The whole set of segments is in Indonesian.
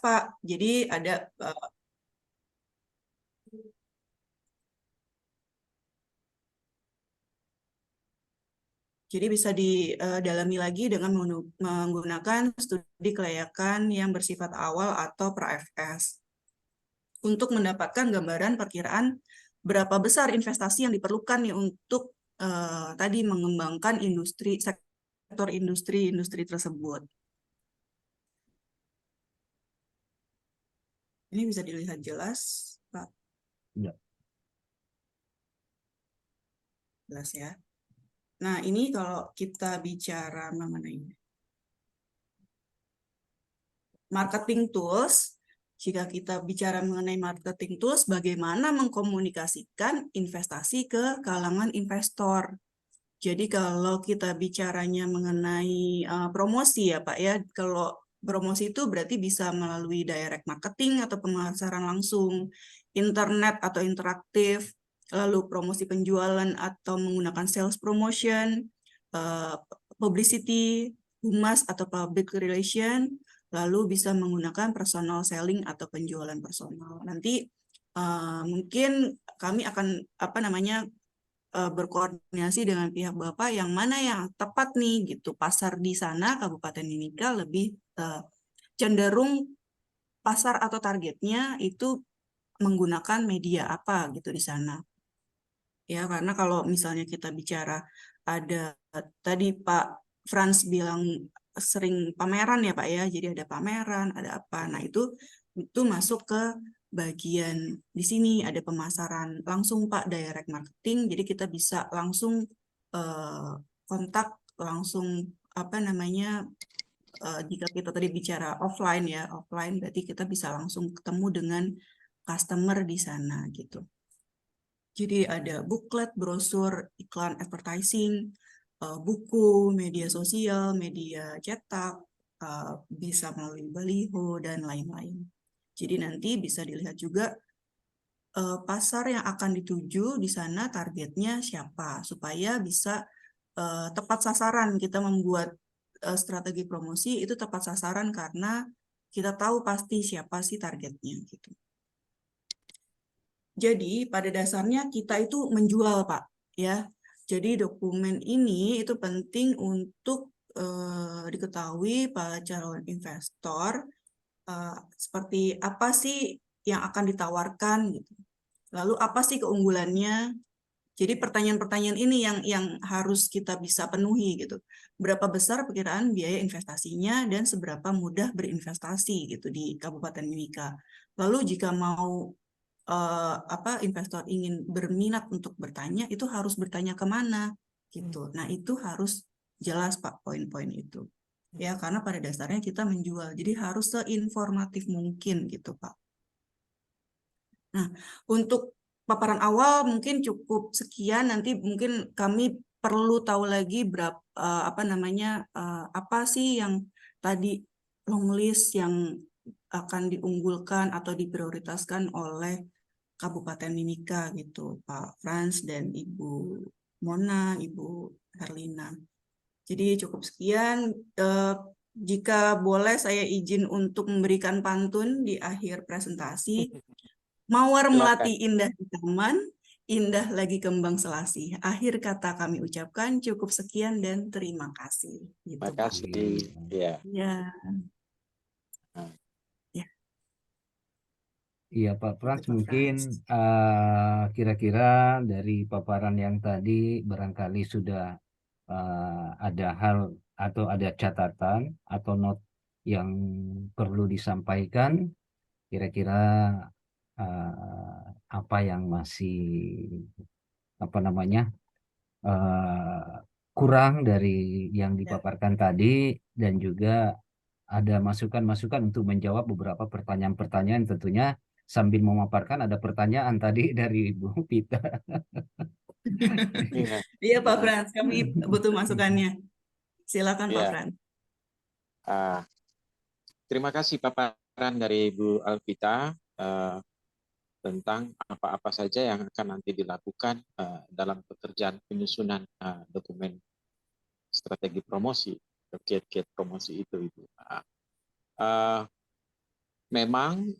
Pak. Jadi ada jadi bisa didalami lagi dengan menggunakan studi kelayakan yang bersifat awal atau pra-FS untuk mendapatkan gambaran perkiraan berapa besar investasi yang diperlukan nih untuk tadi mengembangkan sektor industri tersebut. Ini bisa dilihat jelas, Pak. Ya. Jelas ya. Nah, ini kalau kita bicara mengenai marketing tools, jika kita bicara mengenai marketing tools, bagaimana mengkomunikasikan investasi ke kalangan investor. Jadi kalau kita bicaranya mengenai promosi ya Pak ya, kalau promosi itu berarti bisa melalui direct marketing atau pemasaran langsung, internet atau interaktif, lalu promosi penjualan atau menggunakan sales promotion, publicity, humas atau public relation, lalu bisa menggunakan personal selling atau penjualan personal. Nanti mungkin kami akan berkoordinasi dengan pihak Bapak yang mana yang tepat nih gitu. Pasar di sana Kabupaten Mimika lebih cenderung pasar atau targetnya itu menggunakan media apa gitu di sana. Ya, karena kalau misalnya kita bicara ada tadi Pak Frans bilang sering pameran ya Pak ya. Jadi ada pameran, ada apa. Nah, itu masuk ke bagian di sini ada pemasaran langsung Pak, direct marketing. Jadi kita bisa langsung kontak langsung jika kita tadi bicara offline ya, offline berarti kita bisa langsung ketemu dengan customer di sana gitu. Jadi ada booklet, brosur, iklan advertising, buku, media sosial, media cetak, bisa melalui baliho, dan lain-lain. Jadi nanti bisa dilihat juga pasar yang akan dituju di sana targetnya siapa, supaya bisa tepat sasaran. Kita membuat strategi promosi itu tepat sasaran karena kita tahu pasti siapa sih targetnya gitu. Jadi pada dasarnya kita itu menjual, Pak, ya. Jadi dokumen ini itu penting untuk diketahui para calon investor seperti apa sih yang akan ditawarkan gitu. Lalu apa sih keunggulannya? Jadi pertanyaan-pertanyaan ini yang harus kita bisa penuhi gitu. Berapa besar perkiraan biaya investasinya dan seberapa mudah berinvestasi gitu di Kabupaten Mimika. Lalu jika mau investor ingin berminat untuk bertanya, itu harus bertanya kemana gitu. Nah, itu harus jelas Pak poin-poin itu. Ya, karena pada dasarnya kita menjual. Jadi harus seinformatif mungkin gitu Pak. Nah, untuk paparan awal mungkin cukup sekian. Nanti mungkin kami perlu tahu lagi apa sih yang tadi long list yang akan diunggulkan atau diprioritaskan oleh Kabupaten Mimika gitu, Pak Frans dan Ibu Mona, Ibu Herlina. Jadi cukup sekian. Jika boleh saya izin untuk memberikan pantun di akhir presentasi. Mawar Silakan. melati indah di taman, indah lagi kembang selasih. Akhir kata kami ucapkan cukup sekian dan terima kasih. Gitu, Terima Pak. kasih. Ya. Ya. Nah, Ya, Iya Pak itu Frans, Pak mungkin Frans. kira-kira dari paparan yang tadi barangkali sudah ada hal atau ada catatan atau not yang perlu disampaikan, kira-kira apa yang masih eh, kurang dari yang Ya. dipaparkan tadi, dan juga ada masukan-masukan untuk menjawab beberapa pertanyaan-pertanyaan, tentunya sambil memaparkan ada pertanyaan tadi dari Bu Pita. iya. Iya Pak Nah, Frans, kami butuh masukannya. Silakan Pak ya. Frans. Ah, terima kasih paparan dari Bu Alvita tentang apa-apa saja yang akan nanti dilakukan dalam pekerjaan penyusunan dokumen strategi promosi, kiat-kiat promosi itu, Ibu. memang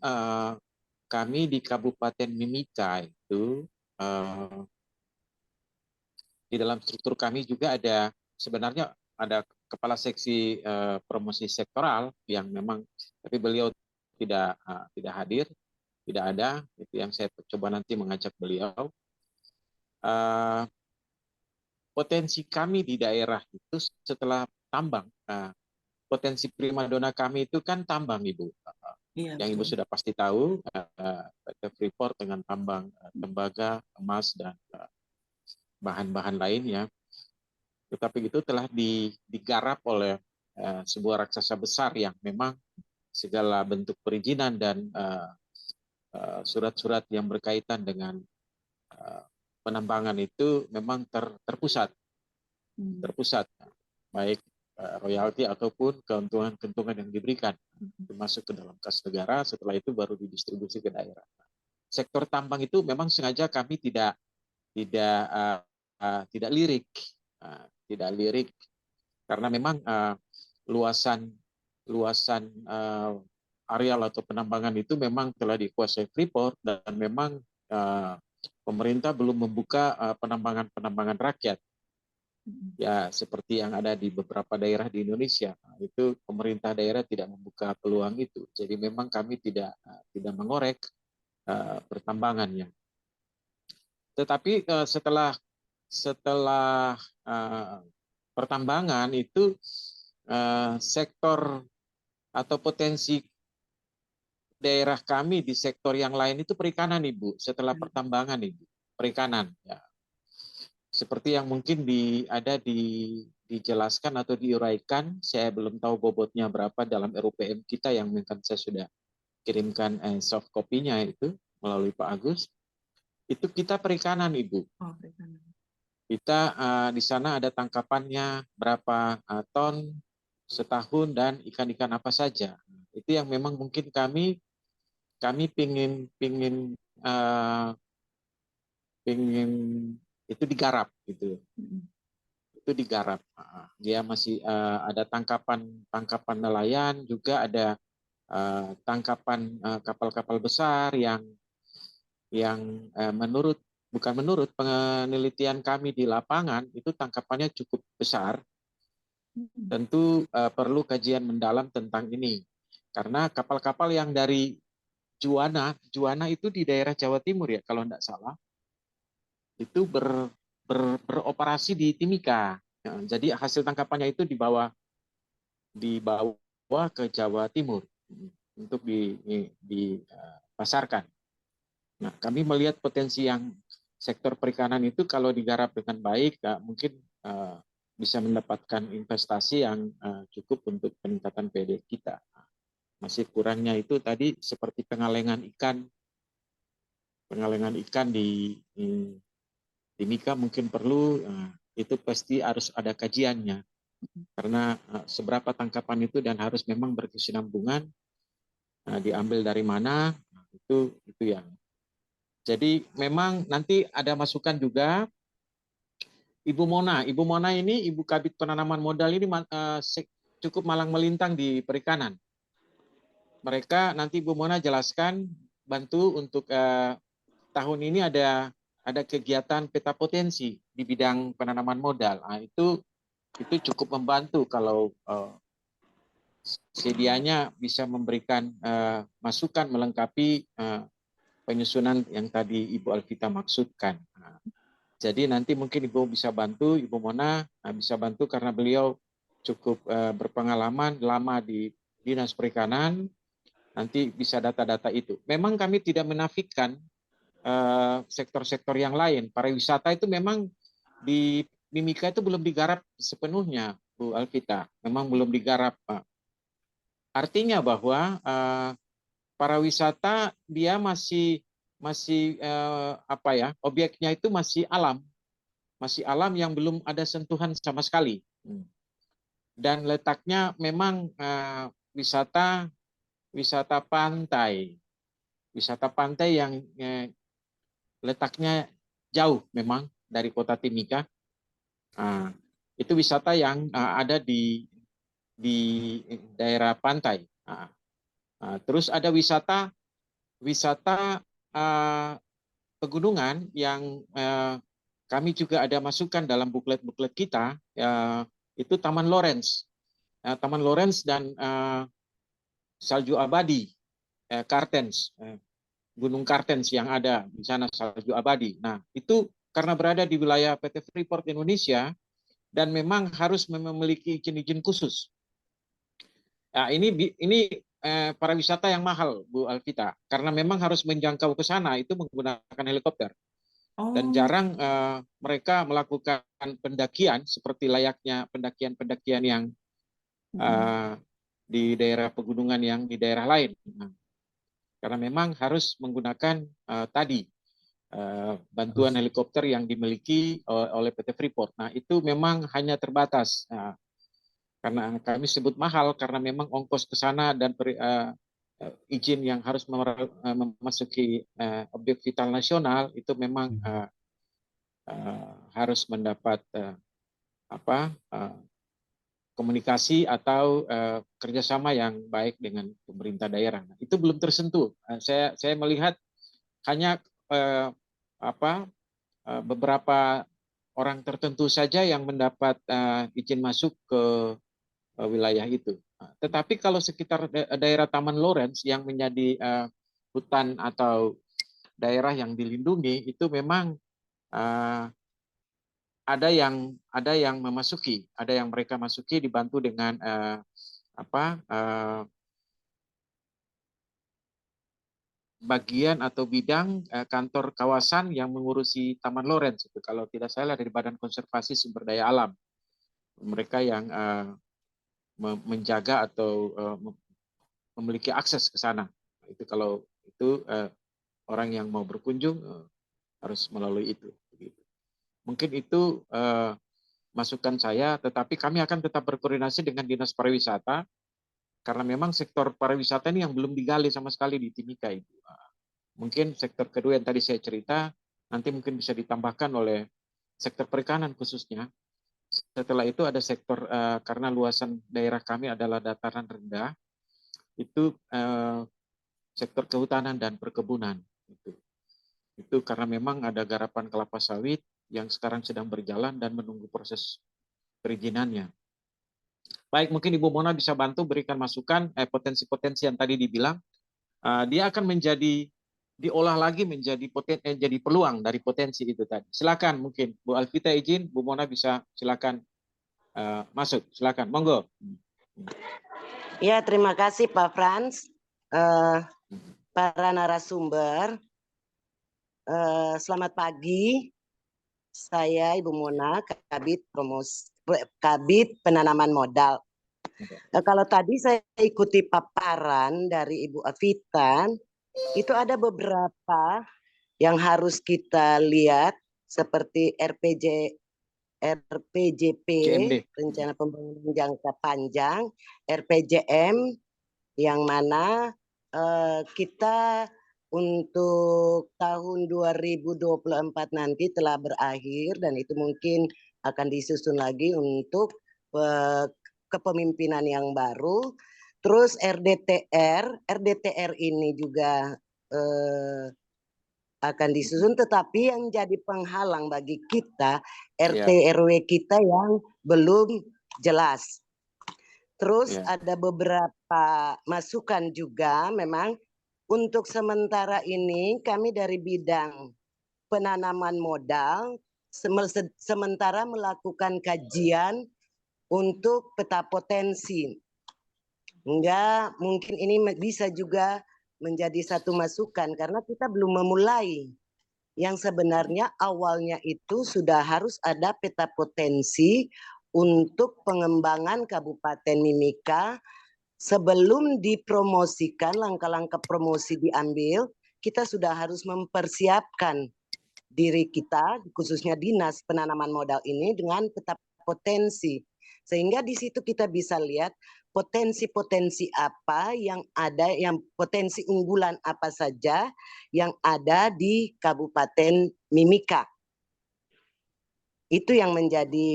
kami di Kabupaten Mimika itu di dalam struktur kami juga ada sebenarnya ada kepala seksi promosi sektoral yang memang, tapi beliau tidak hadir, tidak ada. Itu yang saya coba nanti mengajak beliau. Potensi kami di daerah itu setelah tambang, potensi primadona kami itu kan tambang, Ibu. Iya, Yang Ibu betul. sudah pasti tahu, PT Freeport dengan tambang tembaga, emas, dan bahan-bahan lainnya. Tetapi itu telah digarap oleh sebuah raksasa besar yang memang segala bentuk perizinan dan surat-surat yang berkaitan dengan penambangan itu memang terpusat, baik royalti ataupun keuntungan-keuntungan yang diberikan masuk ke dalam kas negara, setelah itu baru didistribusi ke daerah. Sektor tambang itu memang sengaja kami tidak lirik, karena memang luasan areal atau penambangan itu memang telah dikuasai Freeport, dan memang pemerintah belum membuka penambangan rakyat. Ya, seperti yang ada di beberapa daerah di Indonesia, itu pemerintah daerah tidak membuka peluang itu. Jadi memang kami tidak mengorek pertambangannya. Tetapi setelah pertambangan itu sektor atau potensi daerah kami di sektor yang lain itu perikanan, Ibu. Setelah pertambangan, Ibu, perikanan. Ya. Seperti yang mungkin ada dijelaskan atau diuraikan, saya belum tahu bobotnya berapa dalam RUPM kita yang mungkin saya sudah kirimkan soft copy-nya itu melalui Pak Agus. Itu kita perikanan, Ibu. Oh, perikanan. Kita di sana ada tangkapannya berapa ton setahun dan ikan-ikan apa saja. Itu yang memang mungkin kami pingin itu digarap gitu. Itu digarap. Dia masih ada tangkapan nelayan, juga ada tangkapan kapal-kapal besar yang bukan menurut penelitian kami di lapangan itu tangkapannya cukup besar. Tentu perlu kajian mendalam tentang ini, karena kapal-kapal yang dari Juwana itu di daerah Jawa Timur ya kalau tidak salah, itu beroperasi di Timika. Ya, jadi hasil tangkapannya itu dibawa ke Jawa Timur untuk dipasarkan. Nah, kami melihat potensi yang sektor perikanan itu kalau digarap dengan baik, mungkin bisa mendapatkan investasi yang cukup untuk peningkatan PDB kita. Masih kurangnya itu tadi seperti pengalengan ikan di Timika mungkin perlu, itu pasti harus ada kajiannya, karena seberapa tangkapan itu dan harus memang berkesinambungan, diambil dari mana, itu yang. Jadi memang nanti ada masukan juga. Ibu Mona ini Ibu Kabid Penanaman Modal ini cukup malang melintang di perikanan. Mereka nanti Ibu Mona jelaskan, bantu untuk tahun ini ada kegiatan peta potensi di bidang penanaman modal. Nah, itu cukup membantu kalau sedianya bisa memberikan masukan melengkapi penyusunan yang tadi Ibu Alvita maksudkan. Nah, jadi nanti mungkin Ibu bisa bantu, Ibu Mona bisa bantu karena beliau cukup berpengalaman lama di Dinas Perikanan, nanti bisa data-data itu. Memang kami tidak menafikan sektor-sektor yang lain. Pariwisata itu memang di Mimika itu belum digarap sepenuhnya, Bu Alvita. Memang belum digarap, Pak. Artinya bahwa pariwisata dia masih objeknya itu masih alam yang belum ada sentuhan sama sekali. Dan letaknya memang wisata pantai. Wisata pantai yang letaknya jauh memang dari kota Timika. Itu wisata yang ada di daerah pantai. Terus ada wisata pegunungan yang kami juga ada masukkan dalam buklet-buklet kita, itu Taman Lawrence. Taman Lawrence dan salju abadi, Kartens, Gunung Kartens yang ada di sana, salju abadi. Nah, itu karena berada di wilayah PT Freeport Indonesia dan memang harus memiliki izin-izin khusus. Nah, ini para wisata yang mahal, Bu Alvita, karena memang harus menjangkau ke sana itu menggunakan helikopter. Dan jarang mereka melakukan pendakian seperti layaknya pendakian-pendakian yang di daerah pegunungan yang di daerah lain. Nah, karena memang harus menggunakan bantuan helikopter yang dimiliki oleh PT Freeport. Nah, itu memang hanya terbatas. Nah, karena kami sebut mahal karena memang ongkos ke sana dan izin yang harus memasuki objek vital nasional itu memang harus mendapat komunikasi atau kerjasama yang baik dengan pemerintah daerah. Nah, itu belum tersentuh. Saya melihat hanya beberapa orang tertentu saja yang mendapat izin masuk ke wilayah itu. Tetapi kalau sekitar daerah Taman Lawrence yang menjadi hutan atau daerah yang dilindungi itu memang ada yang memasuki, ada yang mereka masuki dibantu dengan bagian atau bidang kantor kawasan yang mengurusi Taman Lawrence itu, kalau tidak salah dari Badan Konservasi Sumber Daya Alam, mereka yang menjaga atau memiliki akses ke sana. Itu kalau itu orang yang mau berkunjung harus melalui itu. Mungkin itu masukan saya, tetapi kami akan tetap berkoordinasi dengan Dinas Pariwisata karena memang sektor pariwisata ini yang belum digali sama sekali di Timika itu. Mungkin sektor kedua yang tadi saya cerita nanti mungkin bisa ditambahkan oleh sektor perikanan khususnya. Setelah itu ada sektor karena luasan daerah kami adalah dataran rendah, itu sektor kehutanan dan perkebunan. Itu karena memang ada garapan kelapa sawit yang sekarang sedang berjalan dan menunggu proses perizinannya. Baik, mungkin Ibu Mona bisa bantu berikan masukan potensi-potensi yang tadi dibilang. Dia akan diolah lagi menjadi jadi peluang dari potensi itu tadi. Silakan mungkin Bu Alvita izin, Bu Mona bisa silakan masuk. Silakan, monggo. Ya, terima kasih Pak Frans. Para narasumber, selamat pagi. Saya Ibu Mona, Kabid Penanaman Modal. Kalau tadi saya ikuti paparan dari Ibu Alvita, itu ada beberapa yang harus kita lihat seperti RPJP, Rencana Pembangunan Jangka Panjang, RPJM, yang mana kita untuk tahun 2024 nanti telah berakhir dan itu mungkin akan disusun lagi untuk kepemimpinan yang baru. Terus RDTR ini juga akan disusun, tetapi yang jadi penghalang bagi kita RT RW kita yang belum jelas. Terus ada beberapa masukan juga, memang untuk sementara ini kami dari bidang penanaman modal sementara melakukan kajian untuk peta potensi. Enggak, mungkin ini bisa juga menjadi satu masukan karena kita belum memulai. Yang sebenarnya awalnya itu sudah harus ada peta potensi untuk pengembangan Kabupaten Mimika. Sebelum dipromosikan, langkah-langkah promosi diambil, kita sudah harus mempersiapkan diri kita, khususnya Dinas Penanaman Modal ini dengan peta potensi. Sehingga di situ kita bisa lihat potensi-potensi apa yang ada, yang potensi unggulan apa saja yang ada di Kabupaten Mimika. Itu yang menjadi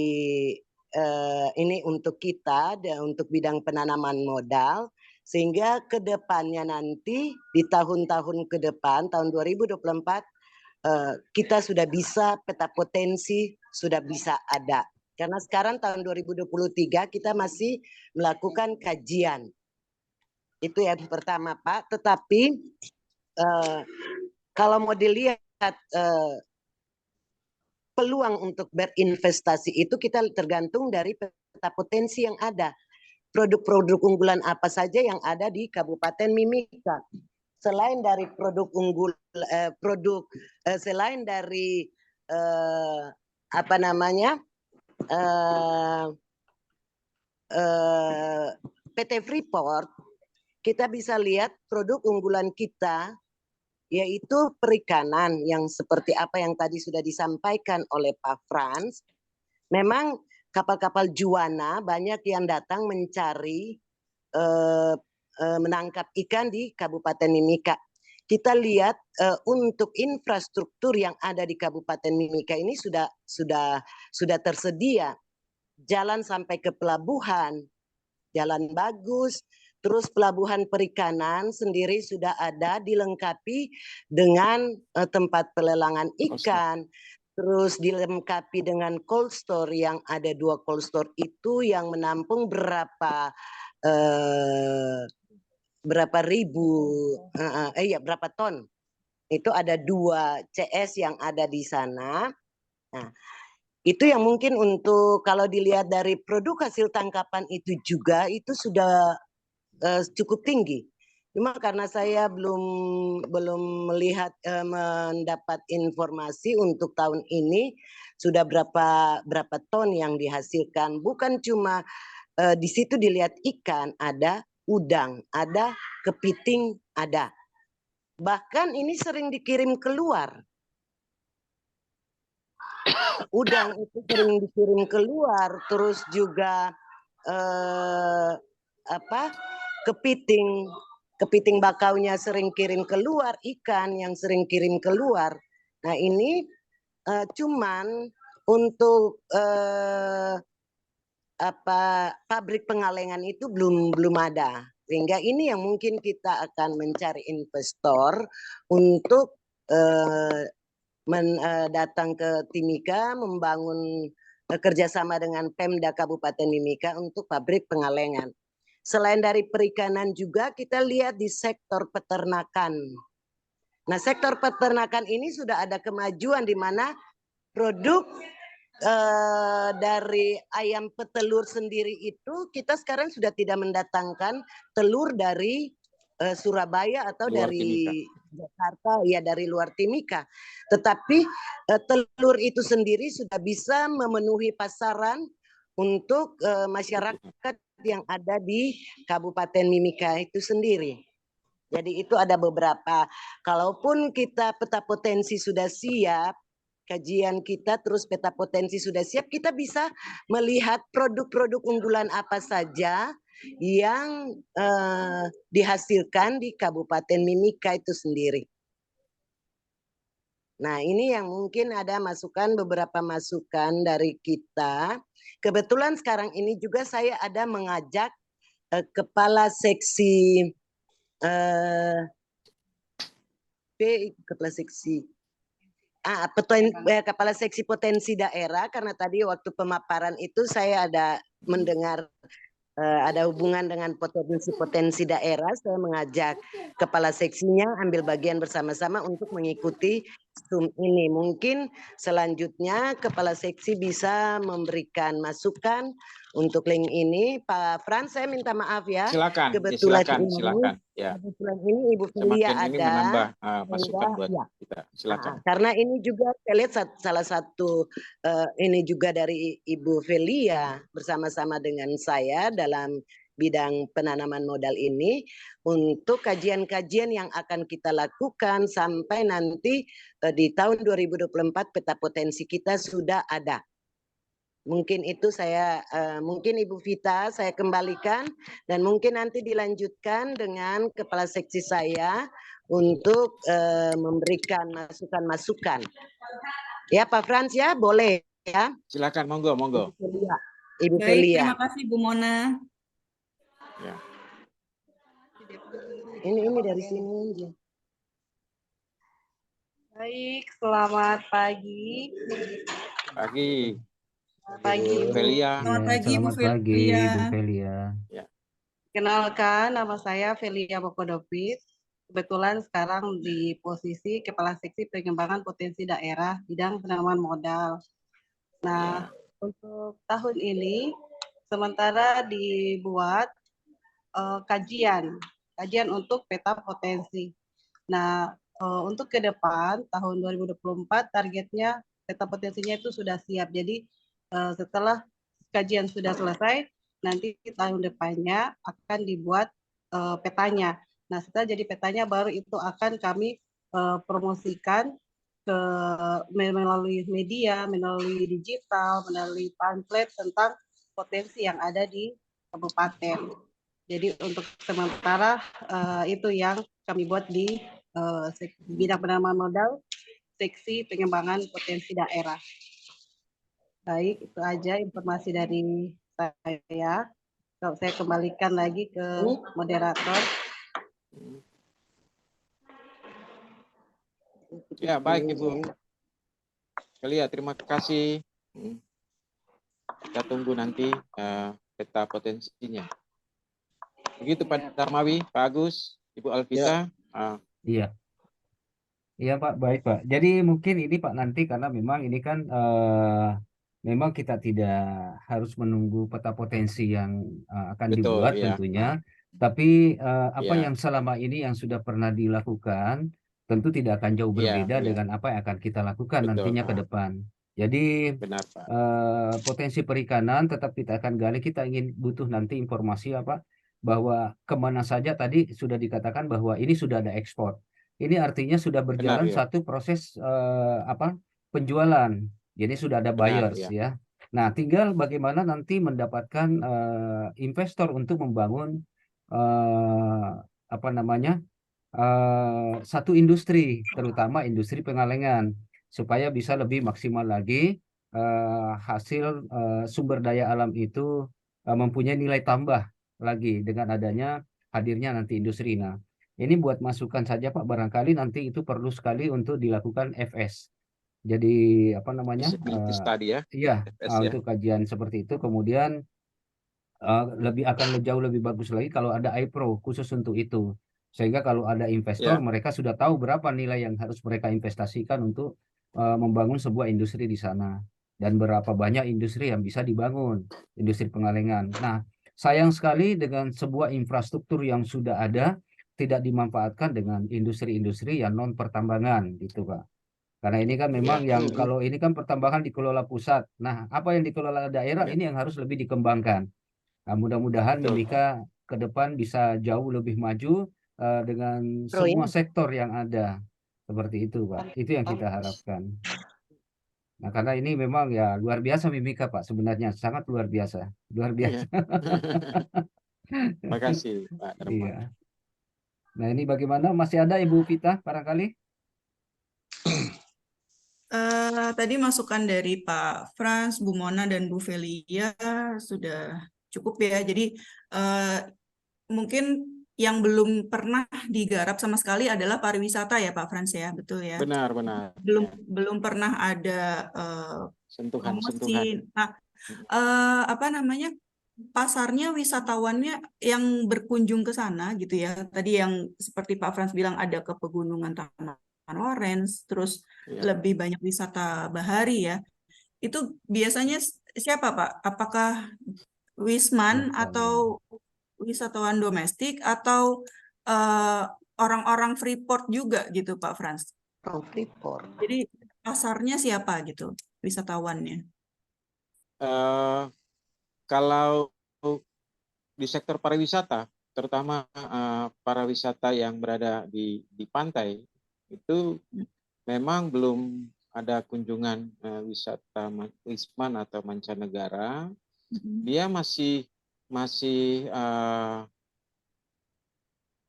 ini untuk kita, untuk bidang penanaman modal. Sehingga ke depannya nanti di tahun-tahun ke depan, tahun 2024, kita sudah bisa peta potensi, sudah bisa ada. Karena sekarang tahun 2023 kita masih melakukan kajian. Itu yang pertama, Pak. Tetapi kalau mau dilihat peluang untuk berinvestasi itu kita tergantung dari peta potensi yang ada. Produk-produk unggulan apa saja yang ada di Kabupaten Mimika. Selain dari produk unggul, selain dari apa namanya PT Freeport, kita bisa lihat produk unggulan kita yaitu perikanan yang seperti apa yang tadi sudah disampaikan oleh Pak Frans. Memang kapal-kapal juana banyak yang datang mencari menangkap ikan di Kabupaten Mimika. Kita lihat untuk infrastruktur yang ada di Kabupaten Mimika ini sudah tersedia. Jalan sampai ke pelabuhan, jalan bagus. Terus pelabuhan perikanan sendiri sudah ada, dilengkapi dengan tempat pelelangan ikan. Terus dilengkapi dengan cold store yang ada 2 cold store itu yang menampung berapa berapa ton. Itu ada 2 CS yang ada di sana. Nah, itu yang mungkin untuk kalau dilihat dari produk hasil tangkapan itu juga itu sudah cukup tinggi. Cuma karena saya belum melihat mendapat informasi untuk tahun ini sudah berapa ton yang dihasilkan. Bukan cuma di situ dilihat ikan, ada udang, ada kepiting, ada. Bahkan ini sering dikirim keluar. Udang itu sering dikirim keluar, terus juga kepiting bakaunya sering kirim keluar, ikan yang sering kirim keluar. Nah ini cuman untuk pabrik pengalengan itu belum ada. Sehingga ini yang mungkin kita akan mencari investor untuk datang ke Timika, membangun kerjasama dengan Pemda Kabupaten Mimika untuk pabrik pengalengan. Selain dari perikanan juga kita lihat di sektor peternakan. Nah, sektor peternakan ini sudah ada kemajuan di mana produk dari ayam petelur sendiri itu kita sekarang sudah tidak mendatangkan telur dari Surabaya atau luar dari Timika. Jakarta, ya dari luar Timika. Tetapi telur itu sendiri sudah bisa memenuhi pasaran untuk masyarakat yang ada di Kabupaten Mimika itu sendiri. Jadi itu ada beberapa. Kalaupun kita peta potensi sudah siap, kajian kita terus peta potensi sudah siap, kita bisa melihat produk-produk unggulan apa saja yang dihasilkan di Kabupaten Mimika itu sendiri. Nah ini yang mungkin ada beberapa masukan dari kita. Kebetulan sekarang ini juga saya ada mengajak kepala seksi kepala seksi potensi daerah, karena tadi waktu pemaparan itu saya ada mendengar ada hubungan dengan potensi daerah. Saya mengajak kepala seksinya ambil bagian bersama-sama untuk mengikuti Zoom ini. Mungkin selanjutnya kepala seksi bisa memberikan masukan untuk link ini. Pak Frans, saya minta maaf ya. Silakan, silakan. Ya. Kebetulan ini Ibu Felia ada. Ini menambah masukan buat kita. Silakan. Karena ini juga saya lihat salah satu ini juga dari Ibu Felia bersama-sama dengan saya dalam bidang penanaman modal ini untuk kajian-kajian yang akan kita lakukan sampai nanti di tahun 2024 peta potensi kita sudah ada. Mungkin itu saya, mungkin Ibu Vita saya kembalikan dan mungkin nanti dilanjutkan dengan kepala seksi saya untuk memberikan masukan-masukan. Ya Pak Frans ya, boleh ya. Silakan, monggo. Ibu Baik, Felia. terima kasih Bu Mona. Ya. Ini dari sini aja. Baik, selamat pagi. Pagi, Pagi, Bu Bu. Velia. Selamat Ya, pagi, Bu selamat pagi, Velia. Bu Velia. Kenalkan, nama saya Velia Bokodopit. Kebetulan sekarang di posisi Kepala Seksi Pengembangan Potensi Daerah bidang penanaman modal. Nah, untuk tahun ini sementara dibuat kajian untuk peta potensi. Nah, untuk ke depan tahun 2024 targetnya peta potensinya itu sudah siap. Jadi setelah kajian sudah selesai, nanti tahun depannya akan dibuat petanya. Nah, setelah jadi petanya baru itu akan kami promosikan ke melalui media, melalui digital, melalui pamflet tentang potensi yang ada di kabupaten. Jadi untuk sementara itu yang kami buat di bidang penanaman modal seksi pengembangan potensi daerah. Baik, itu aja informasi dari saya. Kalau saya kembalikan lagi ke moderator. Ya, baik Ibu Velia, terima kasih. Kita tunggu nanti peta potensinya. Begitu Pak Darmawi, Pak Agus, Ibu Alvita. Iya. Iya Pak, baik Pak. Jadi mungkin ini Pak nanti karena memang ini kan memang kita tidak harus menunggu peta potensi yang akan Betul, dibuat ya. tentunya, tapi apa Ya. yang selama ini yang sudah pernah dilakukan tentu tidak akan jauh Iya, berbeda iya. dengan apa yang akan kita lakukan Betul, nantinya ke Pak. depan. Jadi Benar, Pak. potensi perikanan tetap kita akan gali. Kita ingin butuh nanti informasi apa bahwa kemana saja tadi sudah dikatakan bahwa ini sudah ada ekspor. Ini artinya sudah berjalan ya. satu proses penjualan. Jadi sudah ada Benar, buyers ya. ya. Nah, tinggal bagaimana nanti mendapatkan investor untuk membangun apa namanya satu industri, terutama industri pengalengan, supaya bisa lebih maksimal lagi hasil sumber daya alam itu mempunyai nilai tambah lagi dengan adanya hadirnya nanti industri. Nah, ini buat masukan saja Pak, barangkali nanti itu perlu sekali untuk dilakukan FS. Jadi apa namanya? Feasibility study ya. Iya, FS ya. untuk kajian seperti itu. Kemudian akan jauh lebih bagus lagi kalau ada iPro khusus untuk itu. Sehingga kalau ada investor, Ya. mereka sudah tahu berapa nilai yang harus mereka investasikan untuk membangun sebuah industri di sana. Dan berapa banyak industri yang bisa dibangun, industri pengalengan. Nah, sayang sekali dengan sebuah infrastruktur yang sudah ada, tidak dimanfaatkan dengan industri-industri yang non pertambangan gitu Pak. Karena ini kan memang yang kalau ini kan pertambangan dikelola pusat. Nah, apa yang dikelola daerah ini yang harus lebih dikembangkan. Nah, mudah-mudahan Betul, Mimika ke depan bisa jauh lebih maju dengan semua sektor yang ada. Seperti itu Pak. Itu yang kita harapkan. Nah, karena ini memang ya luar biasa Mimika Pak, sebenarnya sangat luar biasa. Luar biasa. Terima kasih Pak Darmawan. Iya. Nah, ini bagaimana? Masih ada Ibu Vita barangkali? Tadi masukan dari Pak Frans, Bu Mona, dan Bu Velia sudah cukup ya. Jadi mungkin yang belum pernah digarap sama sekali adalah pariwisata ya Pak Frans ya, betul ya? Benar, benar. Belum pernah ada promosi. Nah, apa namanya? Pasarnya, wisatawannya yang berkunjung ke sana gitu ya. Tadi yang seperti Pak Frans bilang ada ke pegunungan Taman Lawrence, terus lebih banyak wisata bahari ya. Itu biasanya siapa Pak? Apakah Wisman atau wisatawan domestik atau orang-orang Freeport juga gitu Pak Frans? Freeport. Jadi pasarnya siapa gitu wisatawannya? Kalau di sektor pariwisata, terutama pariwisata yang berada di pantai, itu memang belum ada kunjungan wisata wisman atau mancanegara. Dia masih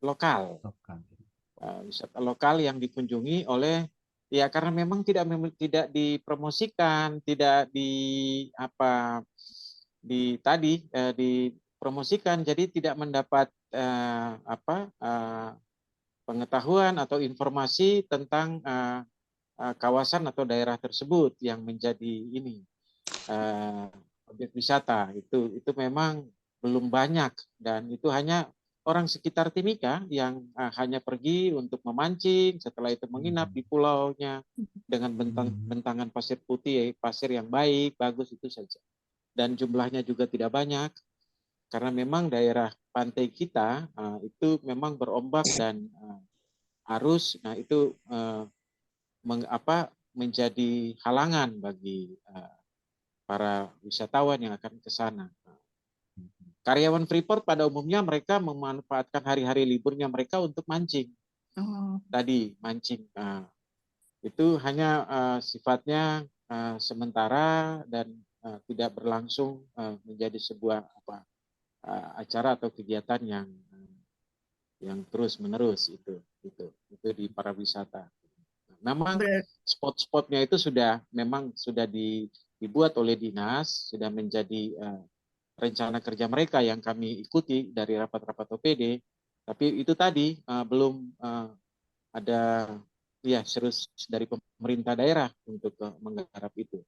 lokal. Wisata lokal yang dikunjungi oleh ya karena memang tidak dipromosikan, tidak di promosikan, jadi tidak mendapat pengetahuan atau informasi tentang kawasan atau daerah tersebut yang menjadi ini objek wisata. Itu memang belum banyak, dan itu hanya orang sekitar Timika yang hanya pergi untuk memancing, setelah itu menginap di pulaunya dengan bentangan pasir putih, pasir yang baik, bagus, itu saja. Dan jumlahnya juga tidak banyak, karena memang daerah pantai kita itu memang berombak dan arus, nah itu menjadi halangan bagi para wisatawan yang akan ke sana. Karyawan Freeport pada umumnya mereka memanfaatkan hari-hari liburnya mereka untuk mancing. Tadi mancing. Itu hanya sifatnya sementara dan tidak berlangsung menjadi sebuah acara atau kegiatan yang terus menerus. Itu di para wisata. Memang spot-spotnya itu memang sudah dibuat oleh dinas, sudah menjadi rencana kerja mereka yang kami ikuti dari rapat-rapat OPD. Tapi itu tadi belum ada serius dari pemerintah daerah untuk menggarap itu.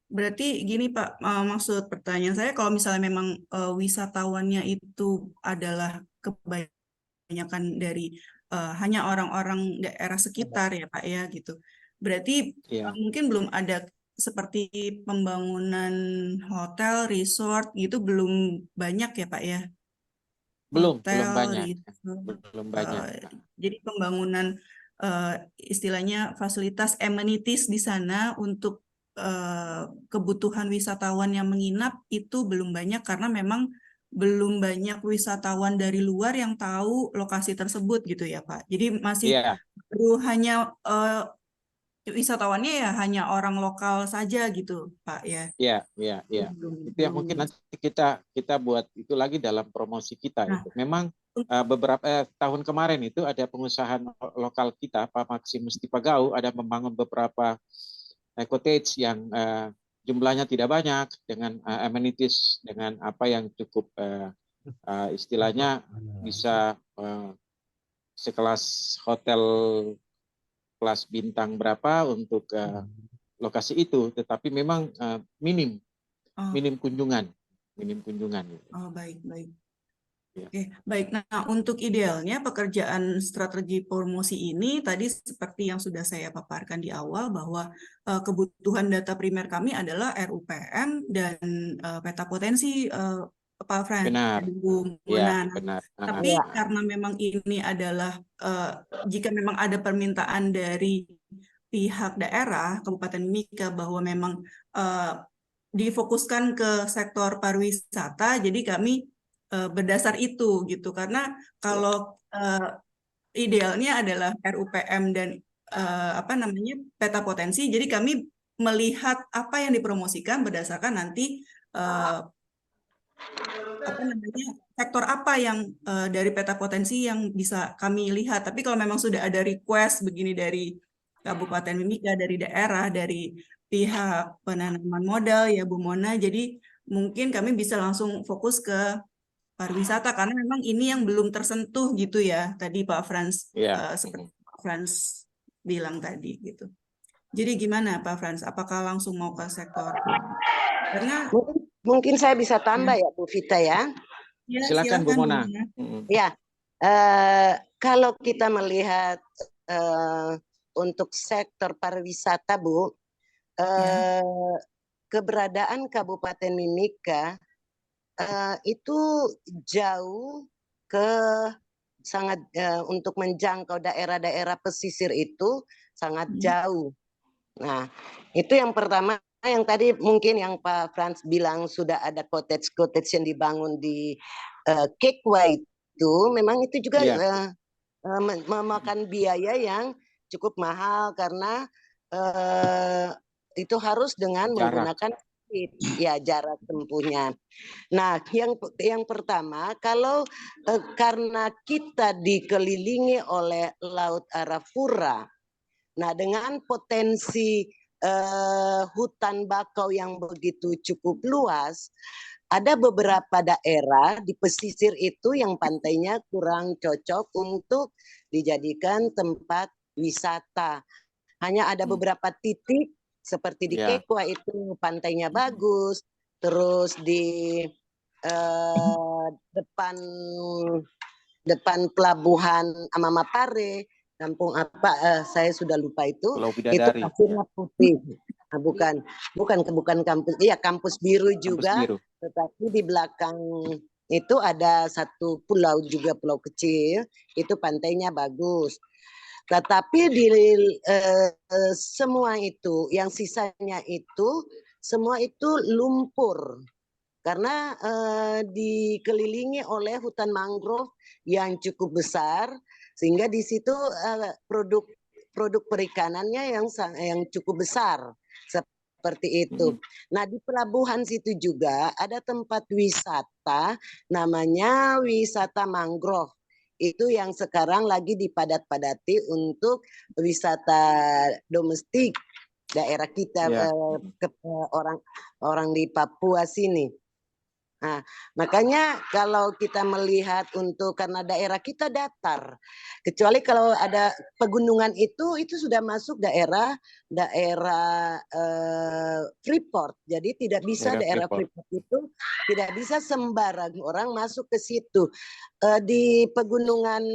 Berarti gini Pak, maksud pertanyaan saya, kalau misalnya memang wisatawannya itu adalah kebanyakan dari hanya orang-orang daerah sekitar ya Pak ya gitu. Berarti mungkin belum ada seperti pembangunan hotel, resort gitu, belum banyak ya Pak ya? Belum Hotel, banyak. Jadi pembangunan istilahnya fasilitas amenities di sana untuk kebutuhan wisatawan yang menginap itu belum banyak, karena memang belum banyak wisatawan dari luar yang tahu lokasi tersebut gitu ya Pak. Jadi masih baru hanya wisatawannya ya hanya orang lokal saja gitu Pak ya. Iya. Itu yang mungkin nanti kita buat itu lagi dalam promosi kita. Itu memang beberapa tahun kemarin itu ada pengusaha lokal kita, Pak Maximus Tipagau, ada membangun beberapa cottage yang jumlahnya tidak banyak, dengan amenities, dengan apa yang cukup istilahnya bisa sekelas hotel kelas bintang berapa untuk lokasi itu, tetapi memang minim kunjungan. Oh, baik. Oke, baik. Nah, untuk idealnya pekerjaan strategi promosi ini tadi seperti yang sudah saya paparkan di awal, bahwa kebutuhan data primer kami adalah RUPM dan peta potensi, Pak Frans. Benar. Benar. Tapi karena memang ini adalah jika memang ada permintaan dari pihak daerah Kabupaten Mimika bahwa memang difokuskan ke sektor pariwisata, jadi kami berdasar itu gitu, karena kalau idealnya adalah RUPM dan peta potensi, jadi kami melihat apa yang dipromosikan berdasarkan nanti sektor apa yang dari peta potensi yang bisa kami lihat. Tapi kalau memang sudah ada request begini dari Kabupaten Mimika, dari daerah, dari pihak penanaman modal ya Bu Mona, jadi mungkin kami bisa langsung fokus ke pariwisata, karena memang ini yang belum tersentuh gitu ya, tadi Pak Frans, seperti Pak Frans bilang tadi gitu. Jadi gimana Pak Frans, apakah langsung mau ke sektor? Karena mungkin saya bisa tambah ya Bu Vita ya. Silakan Bu Mona. Ya, kalau kita melihat untuk sektor pariwisata Bu, keberadaan Kabupaten Mimika itu jauh sangat untuk menjangkau daerah-daerah pesisir itu sangat jauh. Nah, itu yang pertama. Yang tadi mungkin yang Pak Frans bilang sudah ada cottage yang dibangun di Kekwa itu, memang itu juga memakan biaya yang cukup mahal, karena itu harus dengan menggunakan jarak tempuhnya. Nah, yang pertama, kalau karena kita dikelilingi oleh Laut Arafura, nah dengan potensi hutan bakau yang begitu cukup luas, ada beberapa daerah di pesisir itu yang pantainya kurang cocok untuk dijadikan tempat wisata. Hanya ada beberapa titik seperti di Kekwa itu pantainya bagus, terus di depan pelabuhan Amamapare, kampung apa saya sudah lupa itu pasirnya putih. Nah, bukan kampus, iya kampus biru juga, tetapi di belakang itu ada satu pulau juga, pulau kecil, itu pantainya bagus. Tetapi di semua itu, yang sisanya itu, semua itu lumpur. Karena dikelilingi oleh hutan mangrove yang cukup besar, sehingga di situ produk perikanannya yang cukup besar. Seperti itu. Nah, di pelabuhan situ juga ada tempat wisata namanya wisata mangrove. Itu yang sekarang lagi dipadat-padati untuk wisata domestik daerah kita, orang di Papua sini. Nah, makanya kalau kita melihat karena daerah kita datar, kecuali kalau ada pegunungan itu sudah masuk daerah Freeport. Jadi tidak bisa daerah Freeport itu tidak bisa sembarang orang masuk ke situ. Di pegunungan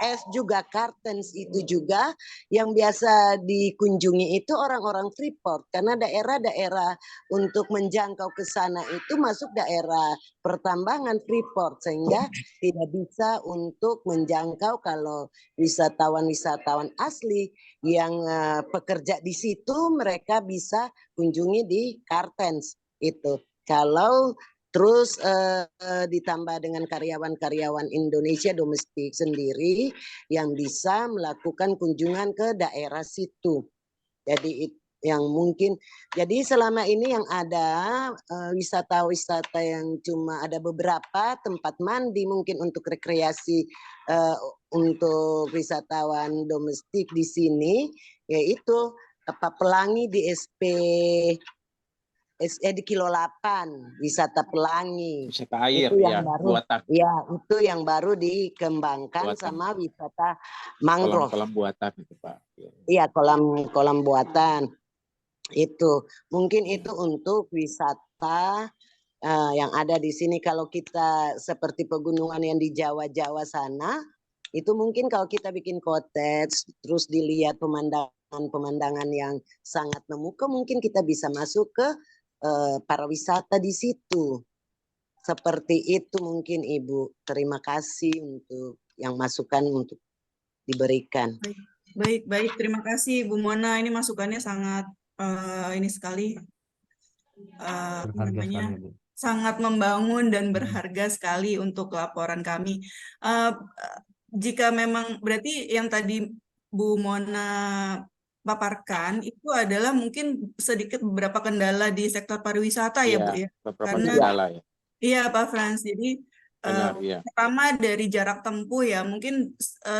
es juga Kartens itu juga yang biasa dikunjungi itu orang-orang Freeport, karena daerah-daerah untuk menjangkau ke sana itu masuk daerah pertambangan Freeport, sehingga tidak bisa untuk menjangkau kalau wisatawan-wisatawan asli yang pekerja di situ mereka bisa kunjungi di Kartens itu. Kalau terus ditambah dengan karyawan-karyawan Indonesia domestik sendiri yang bisa melakukan kunjungan ke daerah situ. Jadi yang mungkin, jadi selama ini yang ada wisata-wisata yang cuma ada beberapa tempat mandi mungkin untuk rekreasi untuk wisatawan domestik di sini, yaitu Pelangi di di Kilo 8, wisata Pelangi. Wisata air itu yang baru, buatan. Ya, itu yang baru dikembangkan sama wisata mangrove. Kolam buatan itu, Pak. Iya, kolam buatan. Itu mungkin itu untuk wisata yang ada di sini. Kalau kita seperti pegunungan yang di Jawa sana, itu mungkin kalau kita bikin cottage terus dilihat pemandangan yang sangat memukau, mungkin kita bisa masuk ke para wisata di situ. Seperti itu mungkin Ibu. Terima kasih untuk yang masukan untuk diberikan. Baik. Terima kasih Bu Mona. Ini masukannya sangat ini sekali. Sangat membangun dan berharga sekali untuk laporan kami. Jika memang berarti yang tadi Bu Mona paparkan itu adalah mungkin sedikit beberapa kendala di sektor pariwisata ya Bu ya. Karena kendala ya. Iya Pak Frans. Jadi pertama dari jarak tempuh ya, mungkin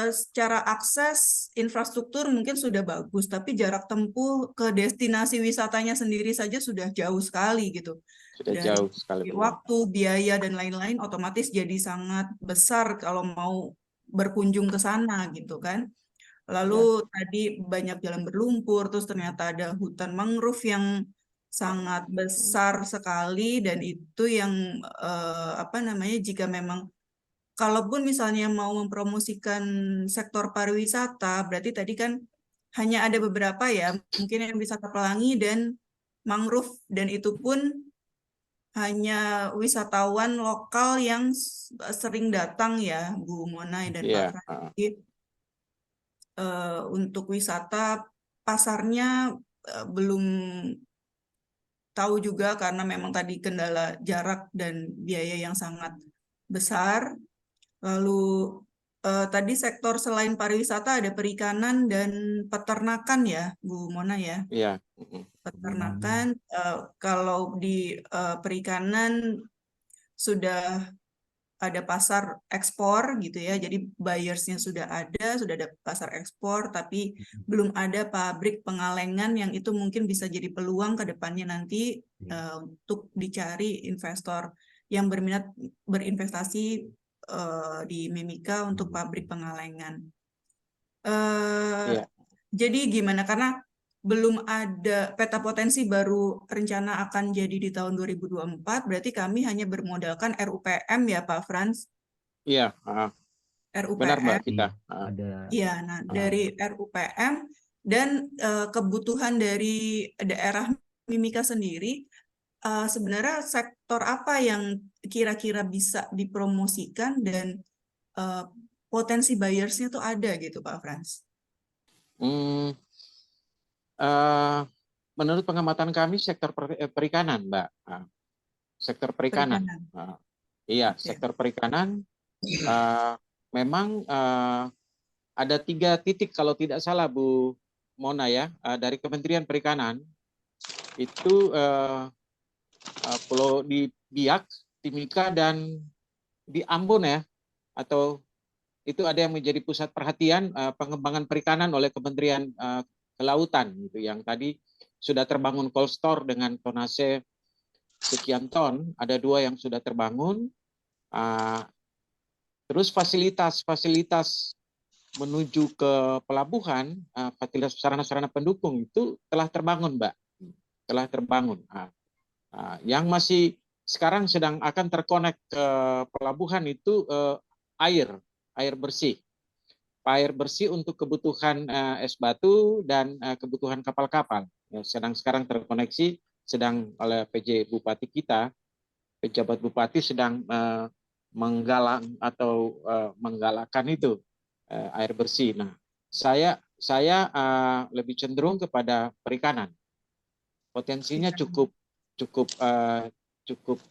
secara akses infrastruktur mungkin sudah bagus, tapi jarak tempuh ke destinasi wisatanya sendiri saja sudah jauh sekali gitu. Sudah jauh sekali. Waktu, biaya dan lain-lain otomatis jadi sangat besar kalau mau berkunjung ke sana gitu kan. Lalu tadi banyak jalan berlumpur, terus ternyata ada hutan mangrove yang sangat besar sekali, dan itu yang jika memang kalaupun misalnya mau mempromosikan sektor pariwisata, berarti tadi kan hanya ada beberapa ya, mungkin yang wisata Pelangi dan mangrove, dan itu pun hanya wisatawan lokal yang sering datang ya Bu Mona dan Pak Frans. Untuk wisata pasarnya belum tahu juga karena memang tadi kendala jarak dan biaya yang sangat besar. Lalu tadi sektor selain pariwisata ada perikanan dan peternakan ya Bu Mona ya. Iya. Peternakan, kalau di perikanan sudah ada pasar ekspor gitu ya, jadi buyersnya sudah ada pasar ekspor, tapi belum ada pabrik pengalengan yang itu mungkin bisa jadi peluang ke depannya nanti untuk dicari investor yang berminat berinvestasi di Mimika untuk pabrik pengalengan. Iya. Jadi gimana? Karena belum ada peta potensi, baru rencana akan jadi di tahun 2024, berarti kami hanya bermodalkan RUPM ya Pak Frans? Iya, benar Mbak RUPM. kita. Ada. Iya, nah dari RUPM dan kebutuhan dari daerah Mimika sendiri, sebenarnya sektor apa yang kira-kira bisa dipromosikan dan potensi buyersnya tuh ada gitu Pak Frans? Menurut pengamatan kami sektor perikanan, Mbak. Sektor perikanan. Iya, Oke. sektor perikanan memang ada 3 titik kalau tidak salah Bu Mona ya, dari Kementerian Perikanan itu Pulau di Biak, Timika dan di Ambon ya, atau itu ada yang menjadi pusat perhatian pengembangan perikanan oleh Kementerian Kelautan gitu, yang tadi sudah terbangun cold store dengan tonase sekian ton, ada 2 yang sudah terbangun. Terus fasilitas menuju ke pelabuhan, fasilitas sarana-sarana pendukung itu telah terbangun, Mbak. Telah terbangun. Yang masih sekarang sedang akan terkonek ke pelabuhan itu air bersih. Air bersih untuk kebutuhan es batu dan kebutuhan kapal-kapal. Sedang sekarang terkoneksi, sedang oleh PJ Bupati kita, pejabat Bupati sedang menggalang atau menggalakkan itu air bersih. Nah, saya lebih cenderung kepada perikanan. Potensinya cukup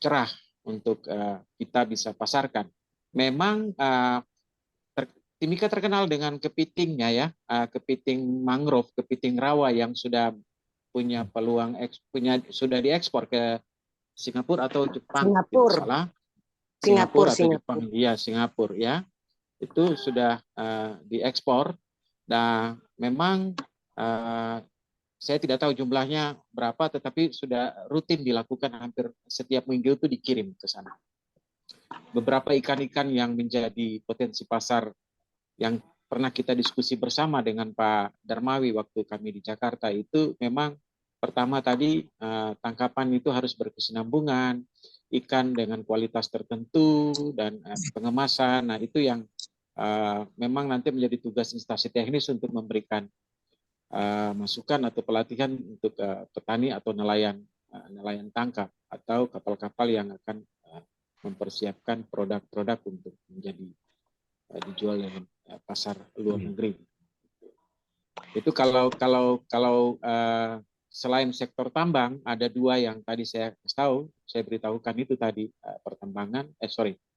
cerah untuk kita bisa pasarkan. Memang Timika terkenal dengan kepitingnya ya, kepiting mangrove, kepiting rawa yang sudah punya peluang sudah diekspor ke Singapura atau Jepang, tidak salah. Singapura atau Jepang, iya Singapura ya, itu sudah diekspor. Dan memang saya tidak tahu jumlahnya berapa, tetapi sudah rutin dilakukan, hampir setiap minggu itu dikirim ke sana. Beberapa ikan-ikan yang menjadi potensi pasar yang pernah kita diskusi bersama dengan Pak Darmawi waktu kami di Jakarta itu memang pertama tadi tangkapan itu harus berkesinambungan, ikan dengan kualitas tertentu dan pengemasan. Nah itu yang memang nanti menjadi tugas instansi teknis untuk memberikan masukan atau pelatihan untuk petani atau nelayan tangkap atau kapal-kapal yang akan mempersiapkan produk-produk untuk menjadi dijual dengan pasar luar negeri. Itu kalau selain sektor tambang, ada 2 yang tadi saya beritahukan itu tadi,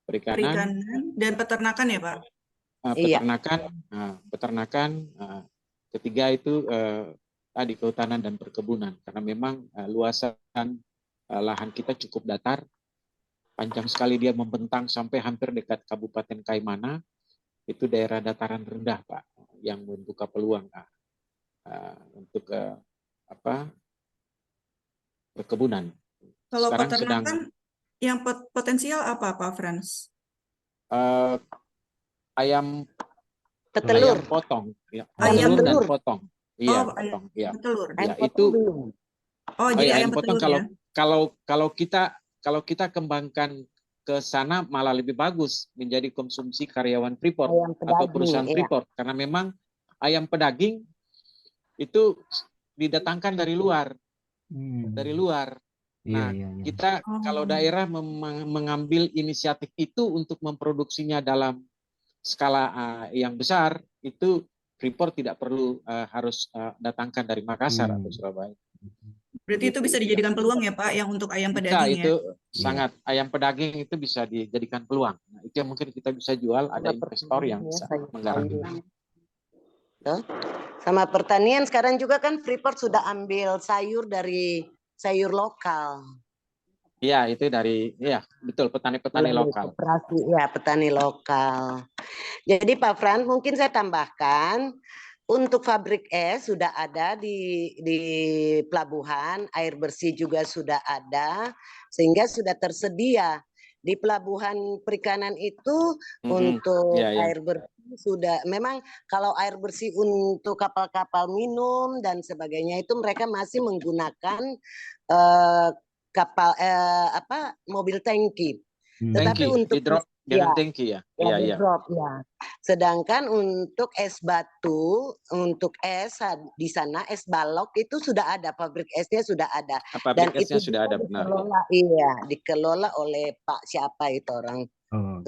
perikanan dan peternakan ya Pak? Peternakan, ketiga itu tadi kehutanan dan perkebunan, karena memang luasan lahan kita cukup datar, panjang sekali dia membentang sampai hampir dekat Kabupaten Kaimana, itu daerah dataran rendah Pak, yang membuka peluang untuk perkebunan. Kalau sekarang peternakan yang potensial apa Pak Frans? Ayam petelur, ayam potong, ya. Ayam Petelur dan potong. Iya, Oh, potong. Iya. petelur. Ya, itu. Oh, jadi ayam potong petelur ya? kalau kita kembangkan ke sana malah lebih bagus menjadi konsumsi karyawan Freeport atau perusahaan Freeport, karena memang ayam pedaging itu didatangkan dari luar. Nah, kita kalau daerah mengambil inisiatif itu untuk memproduksinya dalam skala yang besar, itu Freeport tidak perlu harus datangkan dari Makassar atau Surabaya. Berarti itu bisa dijadikan peluang ya Pak, yang untuk ayam pedaging ya? Itu sangat, ayam pedaging itu bisa dijadikan peluang. Nah, itu yang mungkin kita bisa jual, ada investor yang bisa menggarap. Sama pertanian sekarang juga kan Freeport sudah ambil sayur dari sayur lokal. Iya, itu dari, ya betul, petani-petani lokal. Koperasi, ya petani lokal. Jadi Pak Frans, mungkin saya tambahkan, untuk pabrik es sudah ada di pelabuhan, air bersih juga sudah ada, sehingga sudah tersedia di pelabuhan perikanan itu untuk Ya, ya. air bersih sudah, memang kalau air bersih untuk kapal-kapal minum dan sebagainya itu mereka masih menggunakan kapal mobil tangki. Tetapi Tangki, untuk di drop dengan tangki ya. ya, Iya, di iya. drop ya. Sedangkan untuk es batu, untuk es di sana es balok itu sudah ada, pabrik esnya sudah ada. Dan Pabrik esnya itu sudah juga ada, benar. dikelola, iya, dikelola oleh Pak siapa itu orang. Oh,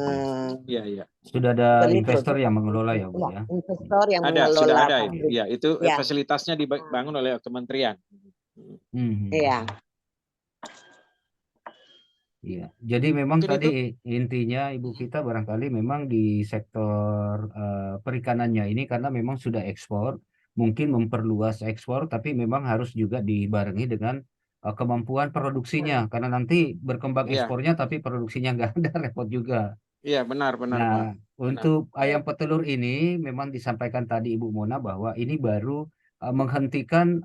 Iya, iya. sudah ada Penit investor loh, yang mengelola ya, Bu ya? investor yang Ada, mengelola sudah ada. pabrik. Iya, itu Ya. fasilitasnya dibangun oleh kementerian. Iya. Iya, jadi memang Mungkin tadi itu intinya Ibu kita barangkali memang di sektor perikanannya ini karena memang sudah ekspor, mungkin memperluas ekspor, tapi memang harus juga dibarengi dengan kemampuan produksinya, karena nanti berkembang Iya. ekspornya tapi produksinya nggak ada, repot juga. Iya, benar, Pak. Nah, Benar. untuk ayam petelur ini memang disampaikan tadi Ibu Mona bahwa ini baru menghentikan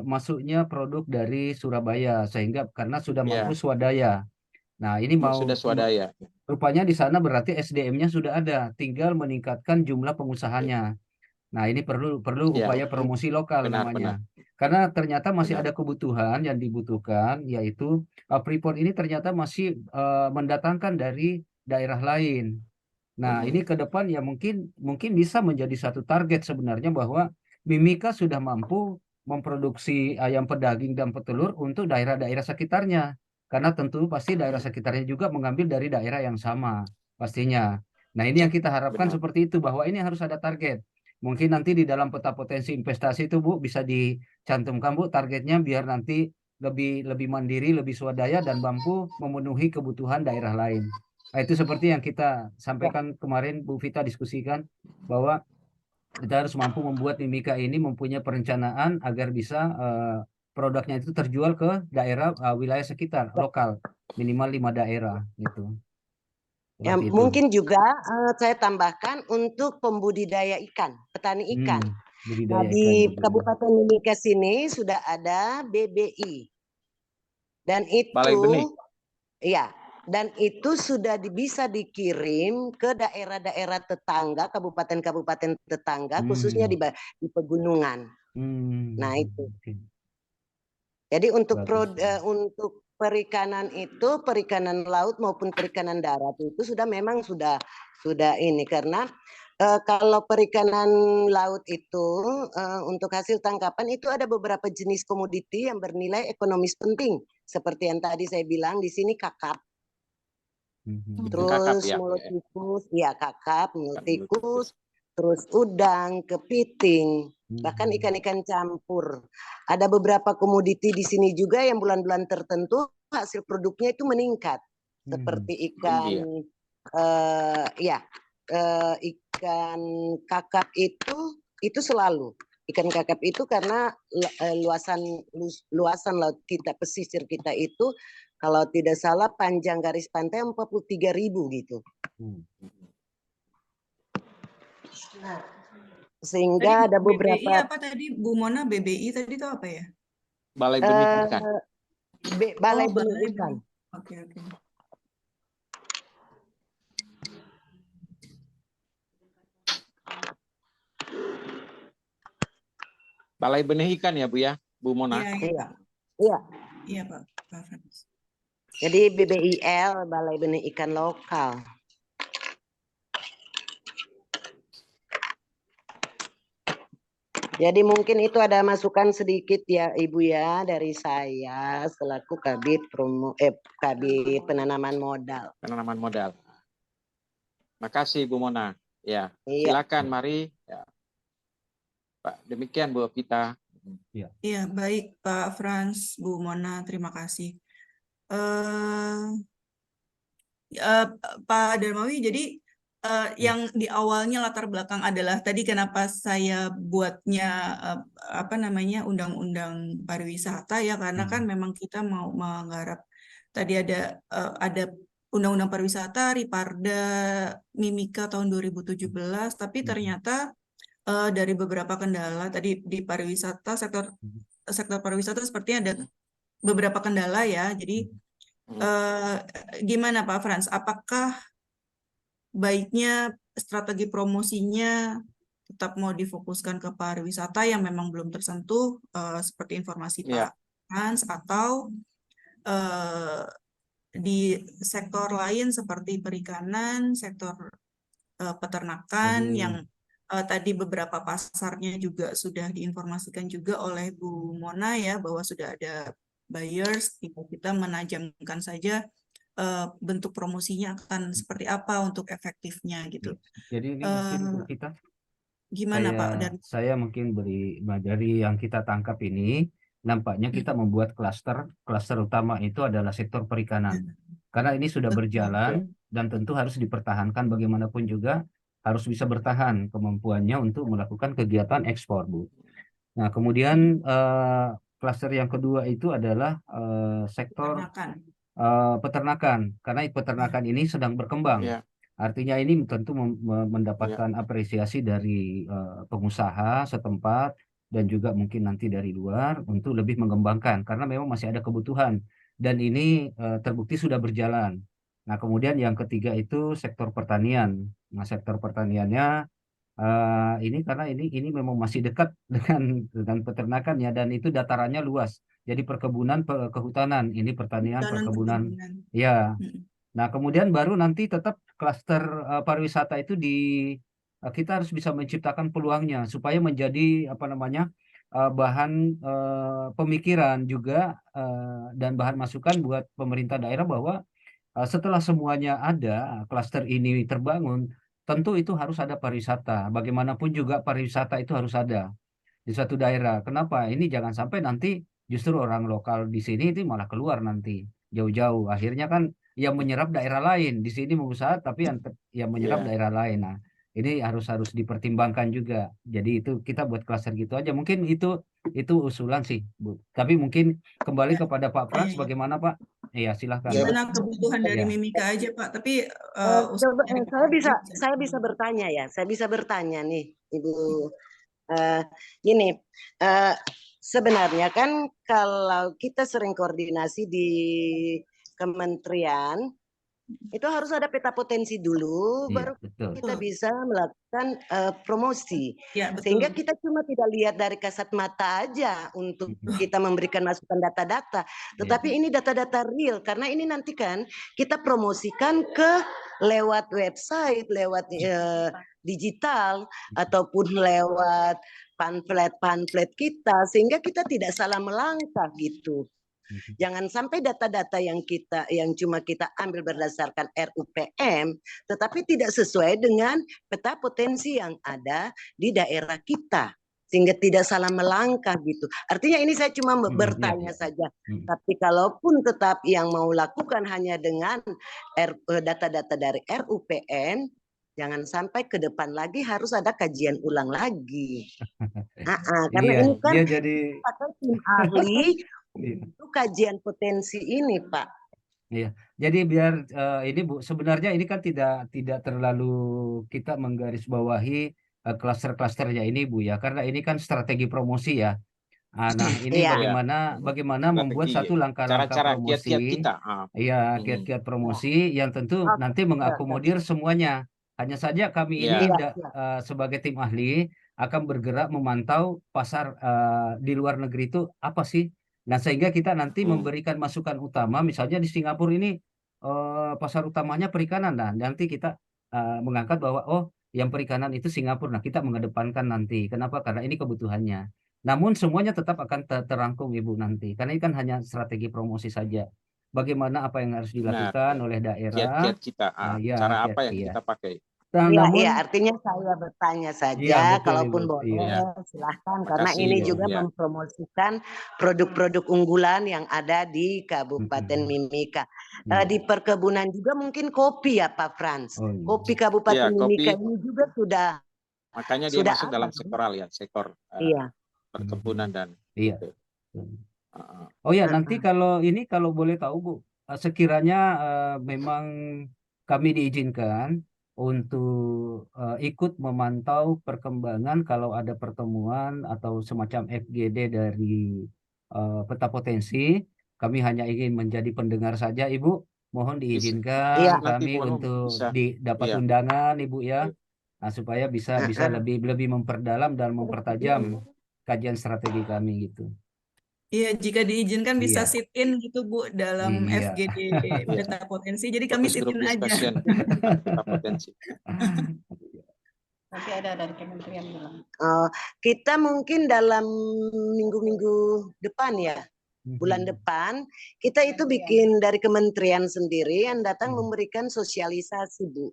masuknya produk dari Surabaya sehingga karena sudah mampu Iya, swadaya. Nah, ini sudah swadaya. rupanya di sana berarti SDM-nya sudah ada, tinggal meningkatkan jumlah pengusahanya. Nah, ini perlu Iya, upaya promosi lokal benar, namanya. Karena ternyata masih benar. ada kebutuhan yang dibutuhkan, yaitu Freeport ini ternyata masih mendatangkan dari daerah lain. Nah, ini ke depan ya mungkin bisa menjadi satu target sebenarnya bahwa Mimika sudah mampu memproduksi ayam pedaging dan petelur untuk daerah-daerah sekitarnya. Karena tentu pasti daerah sekitarnya juga mengambil dari daerah yang sama pastinya. Nah, ini yang kita harapkan Benar. seperti itu bahwa ini harus ada target. Mungkin nanti di dalam peta potensi investasi itu Bu bisa dicantumkan Bu targetnya biar nanti lebih mandiri, lebih swadaya dan mampu memenuhi kebutuhan daerah lain. Nah, itu seperti yang kita sampaikan kemarin Bu Vita diskusikan bahwa kita harus mampu membuat Mimika ini mempunyai perencanaan agar bisa produknya itu terjual ke daerah wilayah sekitar lokal minimal 5 daerah gitu. Ya, Seperti itu. mungkin juga saya tambahkan untuk pembudidaya ikan, petani ikan. Budidaya Nah, di ikan juga. Kabupaten Mimika sini sudah ada BBI. Dan itu Balai Benih. iya, dan itu sudah bisa dikirim ke daerah-daerah tetangga, kabupaten-kabupaten tetangga, khususnya di pegunungan. Nah, itu. Jadi untuk untuk perikanan itu, perikanan laut maupun perikanan darat itu memang sudah ini, karena kalau perikanan laut itu untuk hasil tangkapan itu ada beberapa jenis komoditi yang bernilai ekonomis penting, seperti yang tadi saya bilang di sini kakap. Terus Kakap, ya. mulut tikus, ya kakap, mulut tikus, terus udang, kepiting, bahkan ikan-ikan campur. Ada beberapa komoditi di sini juga yang bulan-bulan tertentu hasil produknya itu meningkat, seperti ikan, ikan kakap itu selalu. Ikan kakap itu karena luasan laut kita, pesisir kita itu kalau tidak salah panjang garis pantai 43.000 gitu. Nah, sehingga ada beberapa. BBI apa tadi Bu Mona? BBI tadi itu apa ya? Balai Benih Ikan. Balai Benih Ikan. Oke. Balai Benih Ikan ya Bu ya, Bu Mona. Iya Pak Frans. Jadi BBIL, Balai Benih Ikan Lokal. Jadi mungkin itu ada masukan sedikit ya Ibu ya dari saya selaku Kabid Penanaman Modal. Penanaman modal. Makasih Bu Mona. Ya, Iya. silakan mari. Ya. Pak, demikian Bu Vita. Iya, baik Pak Frans, Bu Mona, terima kasih. Pak Darmawi, jadi yang di awalnya latar belakang adalah tadi kenapa saya buatnya undang-undang pariwisata ya, karena kan memang kita mau menggarap tadi ada undang-undang pariwisata Riparda Mimika tahun 2017, tapi ternyata dari beberapa kendala tadi di pariwisata sektor pariwisata sepertinya ada beberapa kendala ya, jadi Gimana Pak Frans? Apakah baiknya strategi promosinya tetap mau difokuskan ke pariwisata yang memang belum tersentuh, seperti informasi Iya. Pak Frans, atau di sektor lain seperti perikanan, sektor peternakan Jadi yang tadi beberapa pasarnya juga sudah diinformasikan juga oleh Bu Mona ya, bahwa sudah ada buyers, kita menajamkan saja bentuk promosinya akan seperti apa untuk efektifnya gitu. Jadi ini mungkin Bu Eh, kita Gimana Pak? saya mungkin dari yang kita tangkap ini nampaknya kita membuat klaster utama itu adalah sektor perikanan. Karena ini sudah Betul. berjalan dan tentu harus dipertahankan bagaimanapun juga harus bisa bertahan kemampuannya untuk melakukan kegiatan ekspor, Bu. Nah, kemudian klaster yang kedua itu adalah sektor Peternakan. peternakan, karena peternakan ini sedang berkembang. Iya. Artinya ini tentu mendapatkan apresiasi dari pengusaha setempat dan juga mungkin nanti dari luar untuk lebih mengembangkan, karena memang masih ada kebutuhan dan ini terbukti sudah berjalan. Nah, kemudian yang ketiga itu sektor pertanian. Nah, sektor pertaniannya ini karena ini memang masih dekat dengan peternakannya dan itu datarannya luas. Jadi perkebunan, kehutanan, ini pertanian, perkebunan, ya. Nah, kemudian baru nanti tetap klaster pariwisata itu kita harus bisa menciptakan peluangnya supaya menjadi apa namanya bahan pemikiran juga dan bahan masukan buat pemerintah daerah bahwa setelah semuanya ada, klaster ini terbangun, tentu itu harus ada pariwisata. Bagaimanapun juga pariwisata itu harus ada di suatu daerah. Kenapa? Ini jangan sampai nanti justru orang lokal di sini itu malah keluar nanti jauh-jauh. Akhirnya kan yang menyerap daerah lain di sini mengusaha, tapi yang menyerap daerah lain. Nah, ini harus dipertimbangkan juga. Jadi itu kita buat klaster gitu aja. Mungkin itu usulan sih, Bu. Tapi mungkin kembali kepada Pak Frans, bagaimana Pak? Iya, silahkan. Gimana kebutuhan dari Ya. Mimika aja Pak, tapi saya bisa bertanya ya, saya bisa bertanya nih Ibu. Gini, sebenarnya kan kalau kita sering koordinasi di kementerian, itu harus ada peta potensi dulu, baru betul. kita bisa melakukan promosi. Ya, betul. Sehingga kita cuma tidak lihat dari kasat mata aja untuk kita memberikan masukan data-data. Tetapi ini data-data real, karena ini nanti kan kita promosikan ke lewat website, lewat digital, ataupun lewat pamflet-pamflet kita, sehingga kita tidak salah melangkah gitu. Jangan sampai data-data yang cuma kita ambil berdasarkan RUPM, tetapi tidak sesuai dengan peta potensi yang ada di daerah kita, sehingga tidak salah melangkah gitu. Artinya ini saya cuma bertanya saja. Tapi kalaupun tetap yang mau lakukan hanya dengan data-data dari RUPN, jangan sampai ke depan lagi harus ada kajian ulang lagi. Karena ini kan pakai tim ahli itu kajian potensi ini, Pak. Iya, jadi biar ini Bu, sebenarnya ini kan tidak terlalu kita menggarisbawahi klaster-klasternya ini Bu ya, karena ini kan strategi promosi ya. Nah, ini bagaimana membuat satu langkah-langkah promosi, kiat-kiat promosi yang tentu nanti mengakomodir semuanya. Hanya saja kami ini sebagai tim ahli akan bergerak memantau pasar di luar negeri itu apa sih. Nah, sehingga kita nanti memberikan masukan utama, misalnya di Singapura ini pasar utamanya perikanan. Nah, nanti kita mengangkat bahwa yang perikanan itu Singapura. Nah, kita mengedepankan nanti. Kenapa? Karena ini kebutuhannya. Namun semuanya tetap akan terangkum Ibu nanti. Karena ini kan hanya strategi promosi saja. Bagaimana apa yang harus dilakukan oleh daerah. Kiat-kiat kita, cara apa yang kita pakai. Iya, artinya saya bertanya saja, kalaupun boleh silahkan, karena ini juga mempromosikan produk-produk unggulan yang ada di Kabupaten Mimika. Di perkebunan juga mungkin kopi ya Pak Frans. Kopi Kabupaten Mimika ini juga sudah. Makanya dia masuk dalam sektoral ya, sektor perkebunan dan. Iya. Oh ya, nanti kalau boleh tahu Bu, sekiranya memang kami diizinkan untuk ikut memantau perkembangan kalau ada pertemuan atau semacam FGD dari peta potensi, Kami hanya ingin menjadi pendengar saja, Ibu. Mohon Iya. diizinkan Nanti kami mohon untuk bisa. dapat Iya. undangan, Ibu ya. Nah, supaya bisa lebih memperdalam dan mempertajam kajian strategi kami gitu. Iya, jika diizinkan bisa Iya. sit-in gitu Bu dalam Iya. FGD Iya. Peta Potensi. Jadi kami Fokus group sit-in aja. discussion peta potensi. Nanti ada dari kementerian bilang. Kita mungkin dalam minggu-minggu depan ya, bulan depan, kita itu bikin dari kementerian sendiri yang datang memberikan sosialisasi, Bu.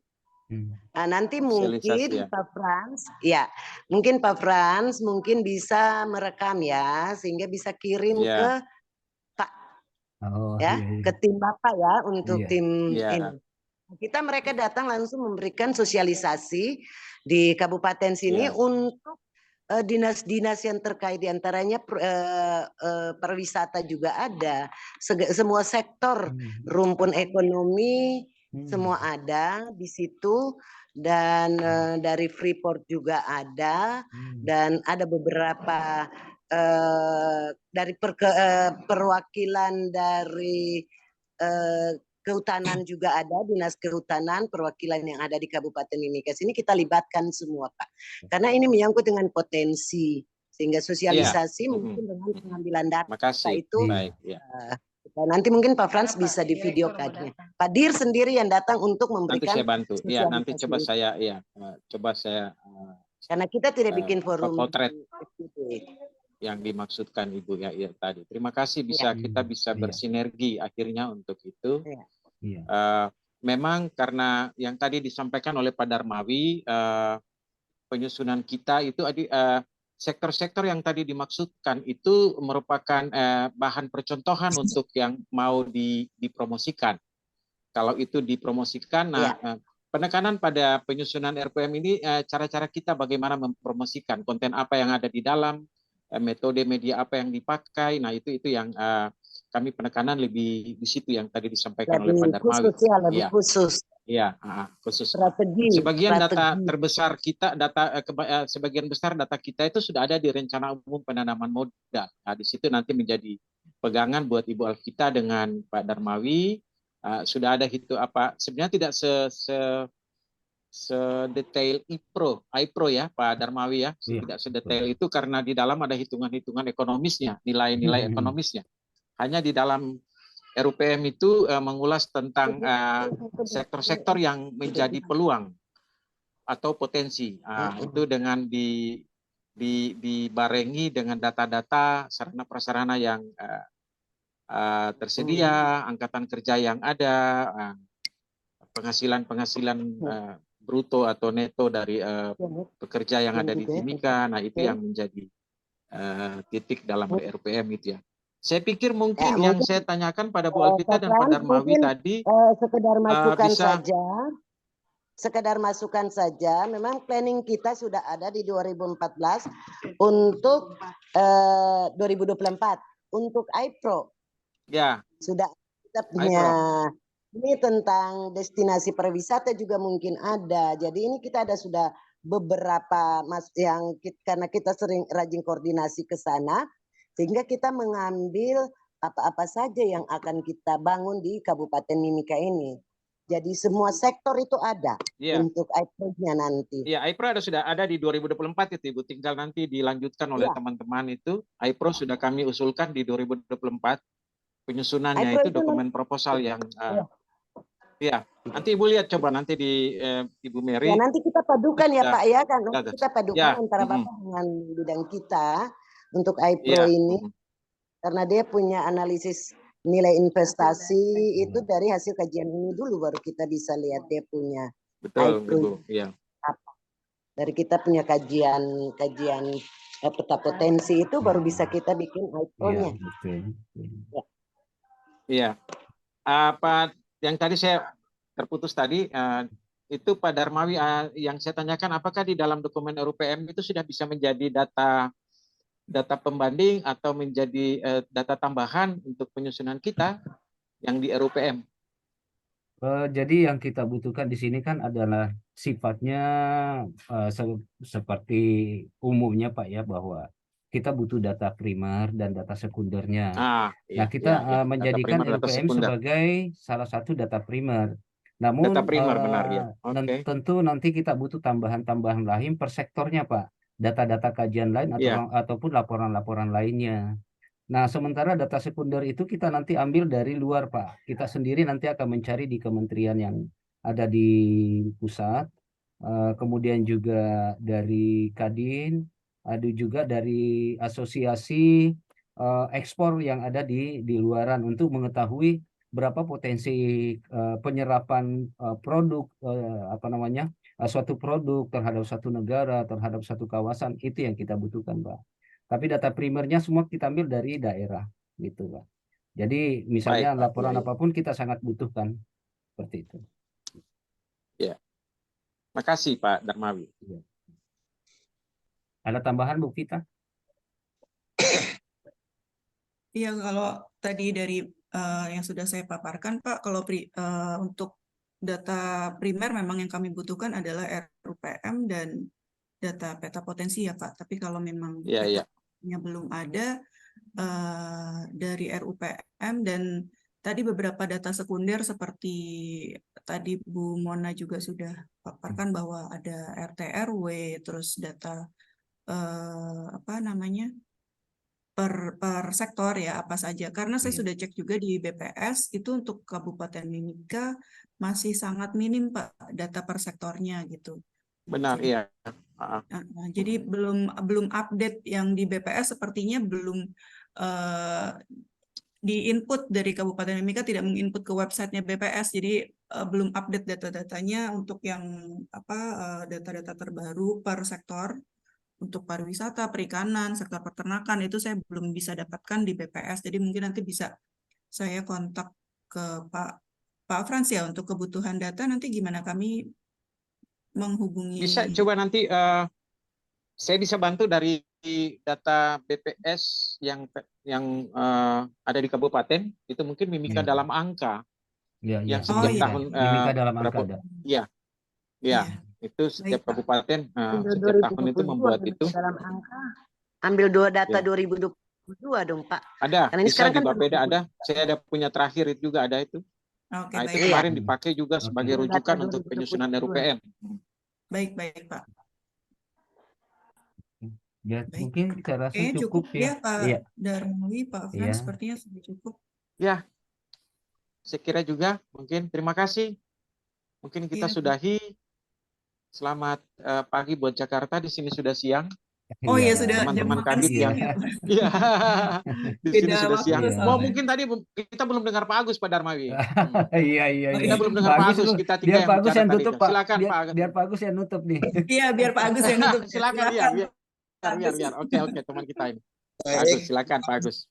Nah, nanti mungkin Sosialisasi, ya. Pak Frans, ya, mungkin Pak Frans mungkin bisa merekam ya, sehingga bisa kirim Iya. ke Pak, Oh, ya, iya, iya. ke tim Bapak ya untuk Iya. tim Iya. ini. Mereka datang langsung memberikan sosialisasi di kabupaten sini Iya. untuk dinas-dinas yang terkait, diantaranya pariwisata juga ada, semua sektor rumpun ekonomi semua ada di situ, dan dari Freeport juga ada, dan ada beberapa dari perwakilan dari kehutanan juga ada, dinas kehutanan, perwakilan yang ada di Kabupaten Mimika sini kita libatkan semua, Pak. Karena ini menyangkut dengan potensi, sehingga sosialisasi mungkin dengan pengambilan data Makasih. itu. Baik, ya. Nanti mungkin Pak Frans bisa di videokannya. Pak Dir sendiri yang datang untuk memberikan. Nanti saya bantu. Ya, nanti coba saya, ya, karena kita tidak bikin forum potret yang dimaksudkan Ibu ya, tadi. Terima kasih kita bisa bersinergi akhirnya untuk itu. Memang karena yang tadi disampaikan oleh Pak Darmawi, penyusunan kita itu sektor-sektor yang tadi dimaksudkan itu merupakan bahan percontohan untuk yang mau dipromosikan. Kalau itu dipromosikan, penekanan pada penyusunan RPM ini cara-cara kita bagaimana mempromosikan konten apa yang ada di dalam, metode media apa yang dipakai. Nah, itu yang kami penekanan lebih di situ yang tadi disampaikan oleh Pak Darmawi. Khusus. Iya, khusus. Strategi. Sebagian data terbesar kita, sebagian besar data kita itu sudah ada di rencana umum penanaman modal. Nah, di situ nanti menjadi pegangan buat Ibu Alvita dengan Pak Darmawi. Sudah ada sebenarnya tidak sedetail iPro ya Pak Darmawi ya, tidak sedetail itu karena di dalam ada hitungan-hitungan ekonomisnya, nilai-nilai ekonomisnya. Hanya di dalam RUPM itu mengulas tentang sektor-sektor yang menjadi peluang atau potensi. Itu dengan dibarengi dengan data-data sarana prasarana yang tersedia, angkatan kerja yang ada, penghasilan bruto atau neto dari pekerja yang ada di Timika. Nah, itu yang menjadi titik dalam RPM itu ya. Saya pikir mungkin yang saya tanyakan pada Bu Alvita dan Pak Darmawi tadi sekedar masukan saja. Sekedar masukan saja, memang planning kita sudah ada di 2014 untuk 2024 untuk iPro. Ya. Sudah kita punya. Ini tentang destinasi pariwisata juga mungkin ada. Jadi ini kita ada sudah beberapa karena kita sering rajin koordinasi ke sana, sehingga kita mengambil apa-apa saja yang akan kita bangun di Kabupaten Mimika ini. Jadi semua sektor itu ada untuk iPro-nya nanti. Iya, iPro sudah ada di 2024 itu Ibu. Tinggal nanti dilanjutkan oleh teman-teman itu. iPro sudah kami usulkan di 2024. Penyusunannya itu dokumen proposal yang nanti Ibu lihat coba nanti di Ibu Mary. Ya, nanti kita padukan ya Pak ya, kan nanti kita padukan antara Bapak dengan bidang kita untuk iPro ini, karena dia punya analisis nilai investasi itu dari hasil kajian ini dulu baru kita bisa lihat dia punya Ibu. Iya. Dari kita punya kajian peta potensi itu baru bisa kita bikin iPro-nya. Iya. Apa yang tadi saya terputus tadi itu Pak Darmawi yang saya tanyakan, apakah di dalam dokumen RUPM itu sudah bisa menjadi data pembanding atau menjadi data tambahan untuk penyusunan kita yang di RUPM? Jadi yang kita butuhkan di sini kan adalah sifatnya seperti umumnya Pak ya, bahwa kita butuh data primer dan data sekundernya. Nah, Kita data menjadikan primer, data RUPM sekunder. sebagai salah satu data primer. Namun Data primer, benar ya. Oke. tentu nanti kita butuh tambahan-tambahan lain per sektornya, Pak. Data-data kajian lain Iya. ataupun laporan-laporan lainnya. Nah, sementara data sekunder itu kita nanti ambil dari luar, Pak. Kita sendiri nanti akan mencari di kementerian yang ada di pusat, kemudian juga dari Kadin, ada juga dari asosiasi ekspor yang ada di luaran untuk mengetahui berapa potensi penyerapan produk suatu produk terhadap satu negara, terhadap satu kawasan, itu yang kita butuhkan, Pak. Tapi data primernya semua kita ambil dari daerah, gitu, Pak. Jadi misalnya Baik, Pak. laporan Iya, iya. apapun kita sangat butuhkan, seperti itu. Ya. Makasih Pak Darmawi. Ada tambahan, Bu Vita? Iya, kalau tadi dari yang sudah saya paparkan, Pak, kalau untuk data primer memang yang kami butuhkan adalah RUPM dan data peta potensi ya, Pak. Tapi kalau memang petanya belum ada dari RUPM dan tadi beberapa data sekunder seperti tadi Bu Mona juga sudah paparkan bahwa ada RT RW, terus data per sektor ya apa saja. Karena saya sudah cek juga di BPS itu untuk Kabupaten Mimika masih sangat minim, Pak, data per sektornya gitu. Benar, Jadi, iya. Jadi belum update yang di BPS sepertinya belum di-input dari Kabupaten Mimika, tidak menginput ke websitenya BPS, jadi belum update data-datanya untuk yang data-data terbaru per sektor. Untuk pariwisata, perikanan, sektor peternakan itu saya belum bisa dapatkan di BPS. Jadi mungkin nanti bisa saya kontak ke Pak Frans ya untuk kebutuhan data. Nanti gimana kami menghubungi? Bisa coba nanti saya bisa bantu dari data BPS yang ada di kabupaten. Itu mungkin Mimika dalam angka. Yang setiap tahun Mimika dalam angka ada. Iya. Itu setiap kabupaten setiap tahun itu membuat itu. Dalam angka. Ambil data 2022 dong, Pak. Ada, karena ini bisa di kan Bapeda ada. Saya ada punya terakhir itu juga ada itu. Oke, itu kemarin dipakai juga sebagai rujukan untuk penyusunan RUPM. Baik, Pak. Ya, mungkin saya rasa cukup ya. Pak Darmawi, Pak Frans, sepertinya sudah cukup. Ya, saya kira juga mungkin terima kasih. Mungkin kita sudahi. Selamat pagi buat Jakarta, di sini sudah siang. Oh iya, sudah teman-teman Kadit yang di sini sudah siang. Mungkin tadi kita belum dengar Pak Agus, Pak Darmawi. Iya. Kita belum dengar Pak Agus, kita tiga yang bicara tadi. Silakan Pak Agus. Biar Pak Agus yang nutup nih. Iya, biar Pak Agus yang nutup. Silakan ya, biar. Oke, teman kita ini. Pak Agus, silakan Pak Agus.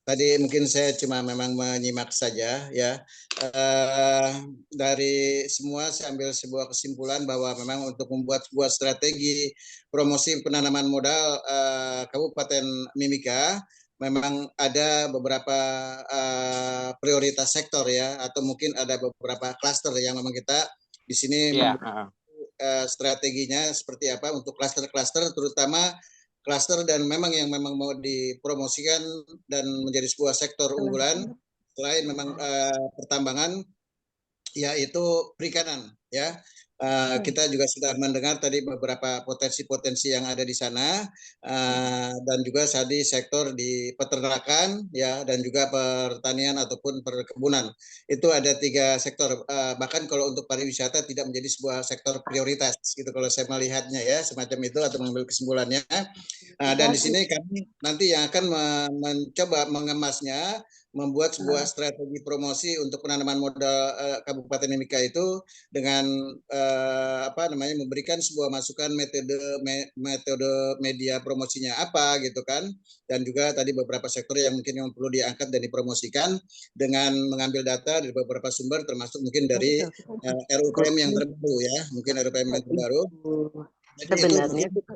Tadi mungkin saya cuma memang menyimak saja ya. Dari semua saya ambil sebuah kesimpulan bahwa memang untuk membuat sebuah strategi promosi penanaman modal Kabupaten Mimika memang ada beberapa prioritas sektor ya, atau mungkin ada beberapa klaster yang memang kita di sini strateginya seperti apa untuk klaster-klaster, terutama klaster dan memang yang memang mau dipromosikan dan menjadi sebuah sektor unggulan selain memang pertambangan, yaitu perikanan ya. Kita juga sudah mendengar tadi beberapa potensi-potensi yang ada di sana, dan juga tadi sektor di peternakan ya, dan juga pertanian ataupun perkebunan. Itu ada 3 sektor, bahkan kalau untuk pariwisata tidak menjadi sebuah sektor prioritas gitu kalau saya melihatnya ya, semacam itu atau mengambil kesimpulannya. Dan di sini kami nanti yang akan mencoba mengemasnya, membuat sebuah strategi promosi untuk penanaman modal Kabupaten Mimika itu dengan memberikan sebuah masukan metode media promosinya apa gitu kan, dan juga tadi beberapa sektor yang mungkin yang perlu diangkat dan dipromosikan dengan mengambil data dari beberapa sumber, termasuk mungkin dari RUPM yang terbaru ya, mungkin RUPM yang terbaru. Sebenarnya kita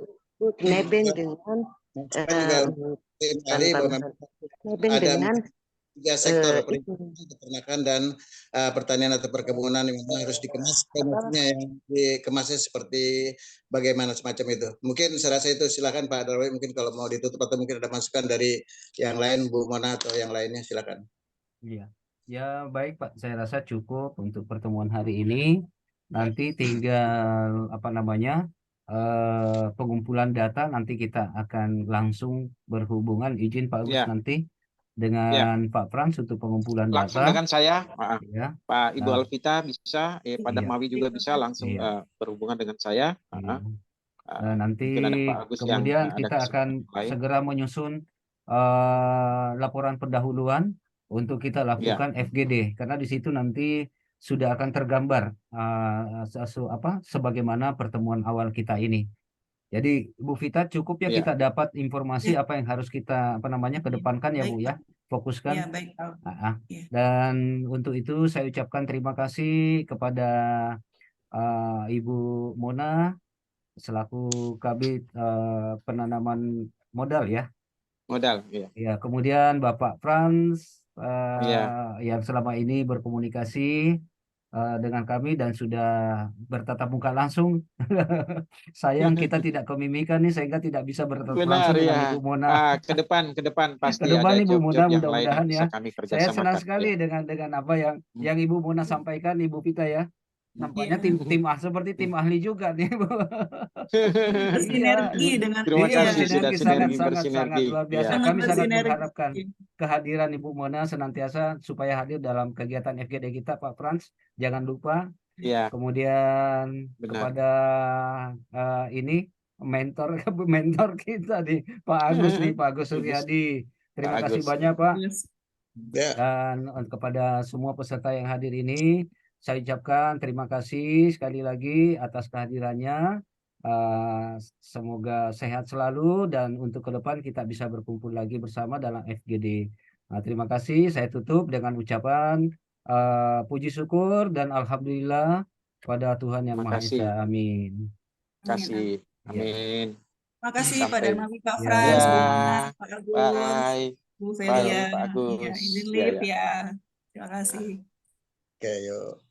nebeng dengan tiga sektor itu. perikanan, peternakan, dan pertanian atau perkebunan yang memang harus dikemas, promosinya yang dikemasnya seperti bagaimana semacam itu. Mungkin saya rasa itu, silakan Pak Darwi, mungkin kalau mau ditutup atau mungkin ada masukan dari yang lain, Bu Mona atau yang lainnya, silakan. Iya, ya baik Pak, saya rasa cukup untuk pertemuan hari ini. Nanti tinggal apa namanya pengumpulan data, nanti kita akan langsung berhubungan, izin Pak Agus Ya, nanti ya. dengan Pak Frans untuk pengumpulan Langsung data. dengan saya, Ya, Pak Ibu nah, Alvita bisa, Pak iya, Darmawi juga bisa langsung iya, berhubungan dengan saya. iya. Nah, nanti Mungkin ada Pak Agus yang kemudian ada kita akan kesempatan lain. segera menyusun laporan pendahuluan untuk kita Ya, lakukan FGD, karena di situ nanti sudah akan tergambar sebagaimana pertemuan awal kita ini. Jadi Bu Vita, cukup ya ya, kita dapat informasi Ya. apa yang harus kita kedepankan ya Baik, Bu Pak. ya, fokuskan. Ya, baik, Pak. Ya. Dan untuk itu saya ucapkan terima kasih kepada Ibu Mona selaku Kabid penanaman modal ya. modal. Ya, Ya, kemudian Bapak Frans ya. yang selama ini berkomunikasi dengan kami dan sudah bertatap muka langsung. Sayang kita tidak kemimikan nih sehingga tidak bisa bertatap Benar langsung dengan ya. Ibu Mona. Ke depan Ke pasti depan ada Ibu Mona job-job yang lain yang mudah-mudahan bisa ya. kami Saya senang kerjasamakan. sekali Ya. dengan apa yang Ibu Mona sampaikan, Ibu Vita ya. Nampaknya Iya. seperti tim ahli juga nih, Bu. Bersinergi Iya, dengan Terima iya, kasih sudah sangat bersinergi. luar biasa. Ya. sangat Kami sangat bersinergi. mengharapkan kehadiran Ibu Mona senantiasa supaya hadir dalam kegiatan FGD kita, Pak Frans. Jangan lupa. Ya, Kemudian benar. kepada ini mentor kita nih, Pak Agus nih, Pak Agus Suryadi. Terima Pak kasih Agus. banyak, Pak. Ya. Dan kepada semua peserta yang hadir ini, saya ucapkan terima kasih sekali lagi atas kehadirannya. Semoga sehat selalu dan untuk ke depan kita bisa berkumpul lagi bersama dalam FGD. Nah, terima kasih. Saya tutup dengan ucapan puji syukur dan alhamdulillah pada Tuhan Yang Maha Esa. Amin. Terima kasih. Ya. Amin. Terima kasih Pak Sampai. Darmawi, Pak Ya. Frans, Bu Ya. Mona, Pak Agus, Bye. Bu Bye, Velia. Pak Agus. Ya, izin Ya, live ya. ya. Terima kasih. Oke, yuk.